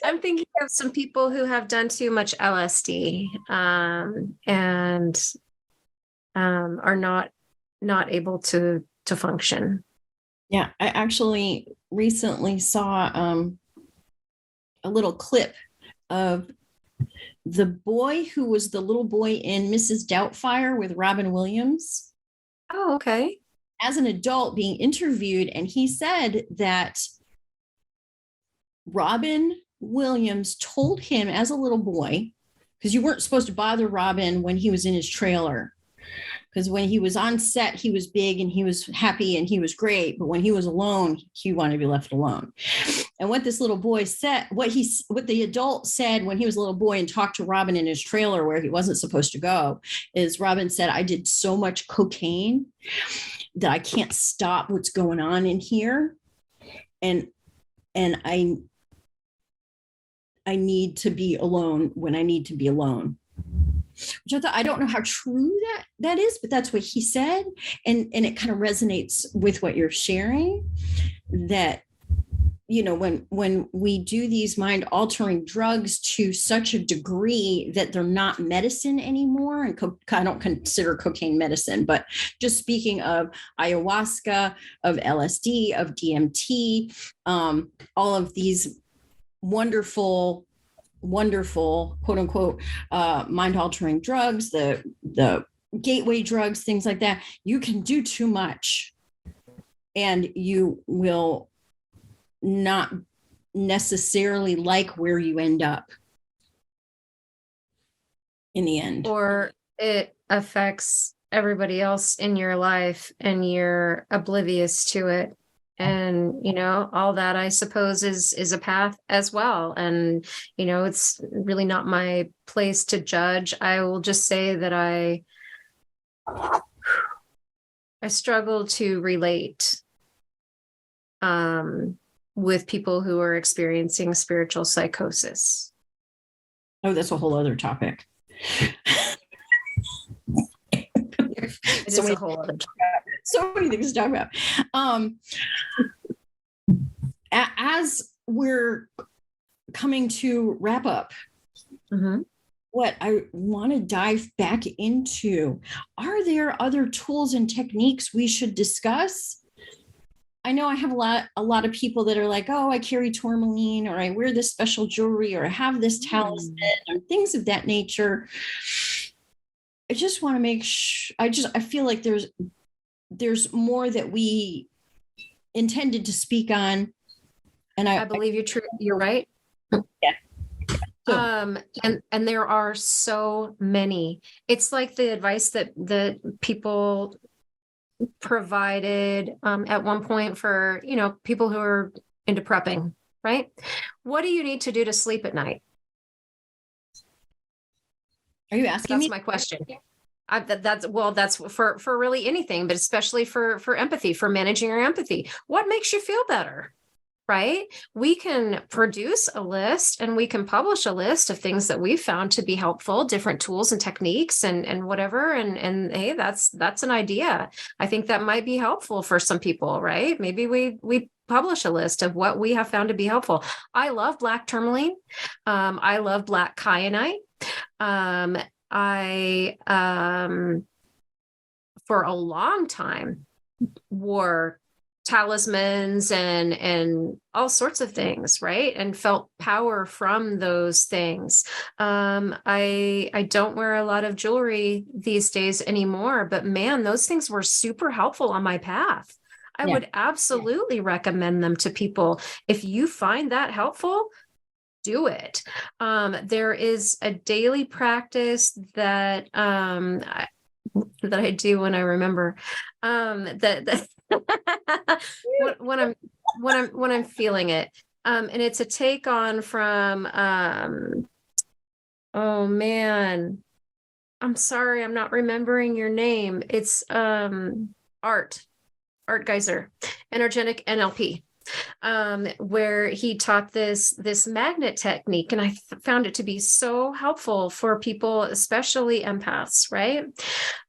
I'm thinking of some people who have done too much LSD and are not able to function. Yeah, I actually recently saw a little clip of the boy who was the little boy in Mrs. Doubtfire with Robin Williams. Oh, okay. As an adult being interviewed, and he said that Robin Williams told him as a little boy, because you weren't supposed to bother Robin when he was in his trailer, Because when he was on set, he was big and he was happy and he was great. But when he was alone, he wanted to be left alone. And what this little boy said, what the adult said when he was a little boy and talked to Robin in his trailer where he wasn't supposed to go, is Robin said, I did so much cocaine that I can't stop what's going on in here. And I need to be alone when I need to be alone. Which I thought, I don't know how true that is, but that's what he said. And it kind of resonates with what you're sharing, that, you know, when we do these mind altering drugs to such a degree that they're not medicine anymore, and I don't consider cocaine medicine, but just speaking of ayahuasca, of LSD, of DMT, all of these wonderful quote unquote mind altering drugs, the gateway drugs, things like that, you can do too much and you will not necessarily like where you end up in the end, or it affects everybody else in your life and you're oblivious to it. And, you know, all that, I suppose, is a path as well. And, you know, it's really not my place to judge. I will just say that I struggle to relate with people who are experiencing spiritual psychosis. Oh, that's a whole other topic. It is a whole other topic. So many things to talk about. As we're coming to wrap up, what I want to dive back into, are there other tools and techniques we should discuss? I know I have a lot of people that are like, oh, I carry tourmaline, or I wear this special jewelry, or I have this talisman, or things of that nature. I just want to make sure, I feel like there's more that we intended to speak on. And I believe you're right. Yeah. So, and there are so many. It's like the advice that people provided at one point for, you know, people who are into prepping, right? What do you need to do to sleep at night? Are you asking me? That's my question. That's for really anything, but especially for empathy, for managing your empathy. What makes you feel better? Right? We can produce a list and we can publish a list of things that we've found to be helpful, different tools and techniques and whatever. And hey, that's an idea. I think that might be helpful for some people, right? Maybe we publish a list of what we have found to be helpful. I love black tourmaline. I love black kyanite. I for a long time wore talismans and all sorts of things, right? And felt power from those things. I don't wear a lot of jewelry these days anymore, but man, those things were super helpful on my path. I would absolutely recommend them to people. If you find that helpful, do it. There is a daily practice that I do when I remember that when I'm feeling it. And it's a take on from oh man, I'm sorry, I'm not remembering your name. It's Art Geiser, energetic NLP. Where he taught this magnet technique, and I found it to be so helpful for people, especially empaths, right?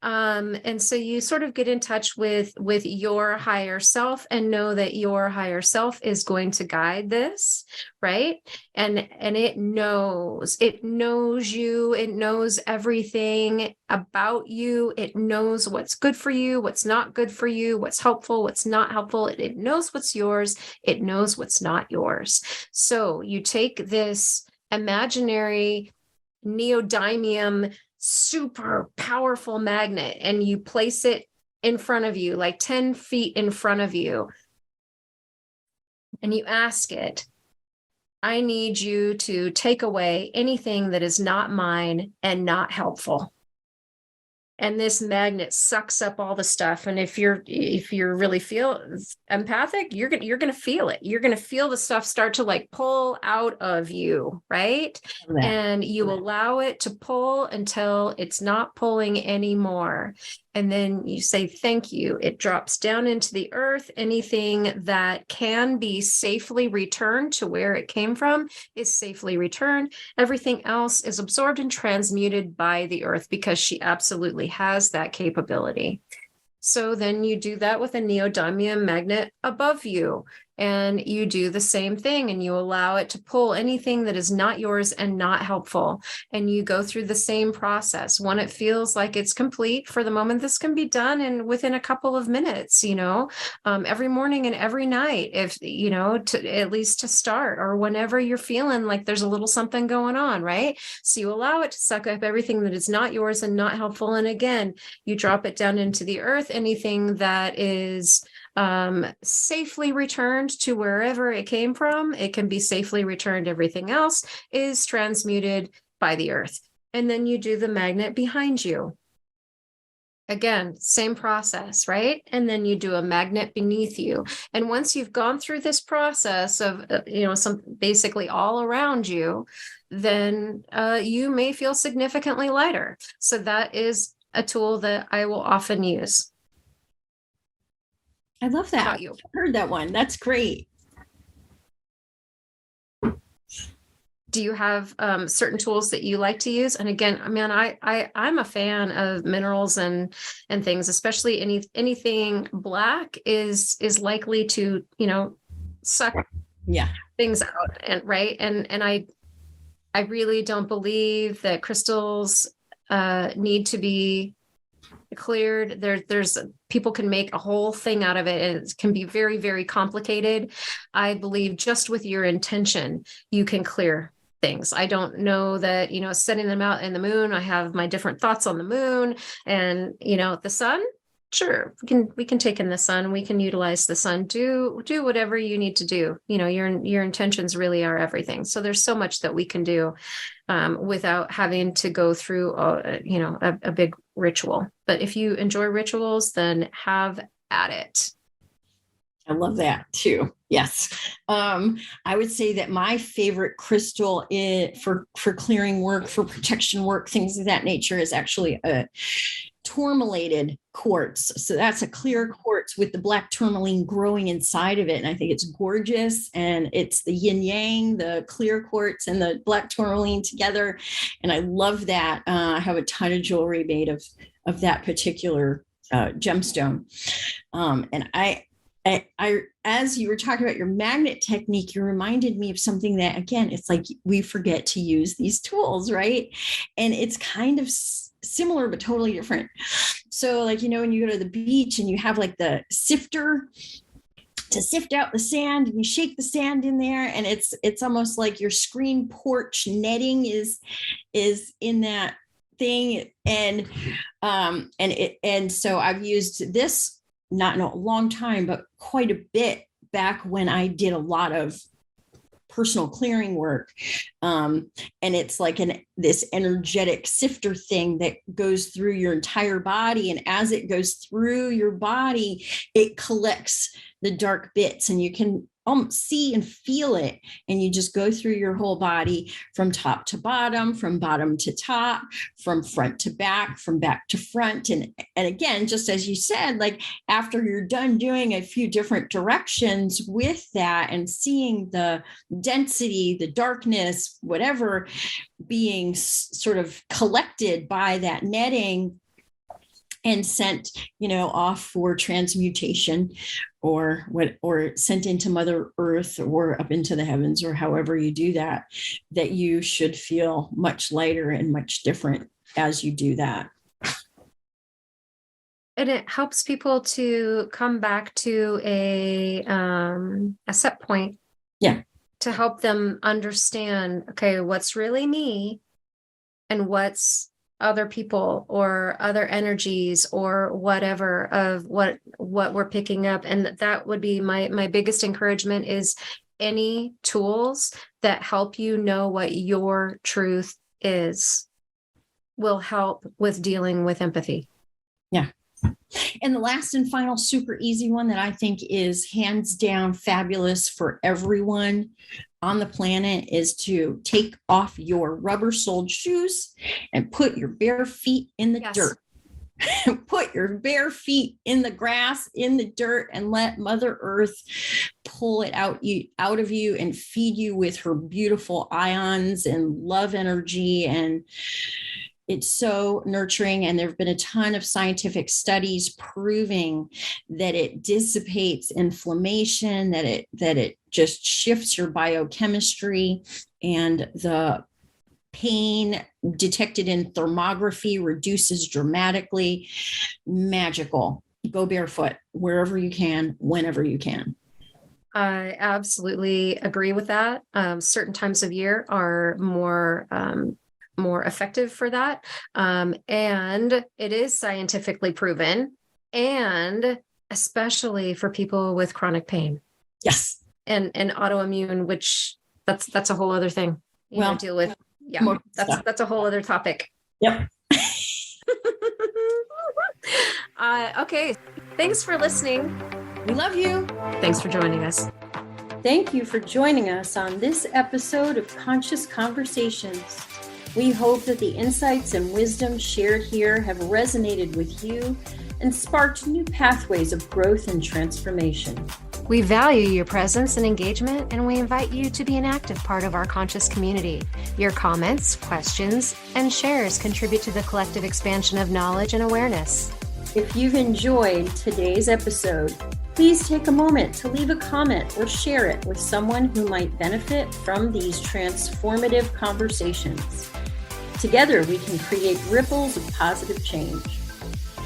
And so you sort of get in touch with your higher self and know that your higher self is going to guide this, right? And it knows you, it knows everything about you, it knows what's good for you, what's not good for you, what's helpful, what's not helpful. It knows what's yours, it knows what's not yours. So you take this imaginary neodymium super powerful magnet and you place it in front of you, like 10 feet in front of you, and you ask it, I need you to take away anything that is not mine and not helpful. and this magnet sucks up all the stuff. And if you're really feel empathic, you're gonna feel it. You're gonna feel the stuff start to like pull out of you, right? And you allow it to pull until it's not pulling anymore. And then you say, thank you. It drops down into the earth. Anything that can be safely returned to where it came from is safely returned. Everything else is absorbed and transmuted by the earth, because she absolutely has that capability. So then you do that with a neodymium magnet above you, and you do the same thing, and you allow it to pull anything that is not yours and not helpful. And you go through the same process. When it feels like it's complete for the moment, this can be done in within a couple of minutes, every morning and every night, if, at least to start, or whenever you're feeling like there's a little something going on, right? So you allow it to suck up everything that is not yours and not helpful. And again, you drop it down into the earth. Anything that is safely returned to wherever it came from, it can be safely returned. Everything else is transmuted by the earth. And then you do the magnet behind you. Again, same process, right? And then you do a magnet beneath you. And once you've gone through this process of, some basically all around you, then you may feel significantly lighter. So that is a tool that I will often use. I love that. How about you? I've heard that one. That's great. Do you have certain tools that you like to use? And again, I'm a fan of minerals and things, especially anything black is likely to, suck things out, and right. And I really don't believe that crystals need to be cleared. There's people can make a whole thing out of it, and it can be very, very complicated. I believe just with your intention, you can clear things. I don't know that, setting them out in the moon. I have my different thoughts on the moon, and the sun. Sure, we can take in the sun. We can utilize the sun. Do whatever you need to do. Your intentions really are everything. So there's so much that we can do without having to go through a big ritual. But if you enjoy rituals, then have at it. I love that too. Yes. I would say that my favorite crystal for clearing work, for protection work, things of that nature, is actually a tourmalated quartz. So that's a clear quartz with the black tourmaline growing inside of it. And I think it's gorgeous. And it's the yin yang, the clear quartz and the black tourmaline together. And I love that. I have a ton of jewelry made of that particular gemstone. And I, as you were talking about your magnet technique, you reminded me of something that, again, it's like we forget to use these tools, right? And it's kind of similar, but totally different. So like, when you go to the beach and you have like the sifter to sift out the sand, and you shake the sand in there, and it's almost like your screen porch netting is in that thing. And so I've used this, not in a long time, but quite a bit back when I did a lot of personal clearing work. And it's like this energetic sifter thing that goes through your entire body. And as it goes through your body, it collects the dark bits, and you can see and feel it. And you just go through your whole body from top to bottom, from bottom to top, from front to back, from back to front. And again, just as you said, like after you're done doing a few different directions with that and seeing the density, the darkness, whatever being sort of collected by that netting and sent, off for transmutation, or sent into Mother Earth or up into the heavens, or however you do that you should feel much lighter and much different as you do that. And it helps people to come back to a set point. Yeah. To help them understand, okay, what's really me and what's other people or other energies or whatever of what we're picking up. And that would be my biggest encouragement, is any tools that help you know what your truth is. will help with dealing with empathy. Yeah. And the last and final super easy one that I think is hands down fabulous for everyone on the planet is to take off your rubber-soled shoes and put your bare feet in the dirt. Put your bare feet in the grass, in the dirt, and let Mother Earth pull it out of you and feed you with her beautiful ions and love energy. And it's so nurturing. And there have been a ton of scientific studies proving that it dissipates inflammation, that it just shifts your biochemistry, and the pain detected in thermography reduces dramatically. Magical. Go barefoot wherever you can, whenever you can. I absolutely agree with that. Certain times of year are more effective for that. And it is scientifically proven, and especially for people with chronic pain. Yes. And autoimmune, which that's a whole other thing to deal with. Yeah, that's a whole other topic. Yep. Okay. Thanks for listening. We love you. Thanks for joining us. Thank you for joining us on this episode of Conscious Conversations. We hope that the insights and wisdom shared here have resonated with you and sparked new pathways of growth and transformation. We value your presence and engagement, and we invite you to be an active part of our conscious community. Your comments, questions, and shares contribute to the collective expansion of knowledge and awareness. If you've enjoyed today's episode, please take a moment to leave a comment or share it with someone who might benefit from these transformative conversations. Together, we can create ripples of positive change.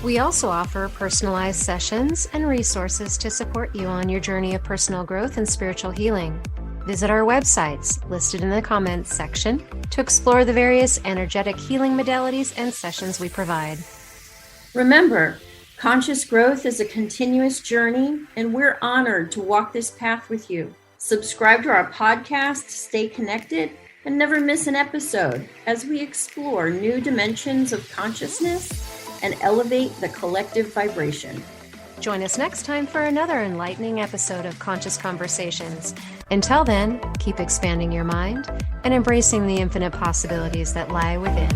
We also offer personalized sessions and resources to support you on your journey of personal growth and spiritual healing. Visit our websites listed in the comments section to explore the various energetic healing modalities and sessions we provide. Remember, conscious growth is a continuous journey, and we're honored to walk this path with you. Subscribe to our podcast to stay connected and never miss an episode as we explore new dimensions of consciousness and elevate the collective vibration. Join us next time for another enlightening episode of Conscious Conversations. Until then, keep expanding your mind and embracing the infinite possibilities that lie within.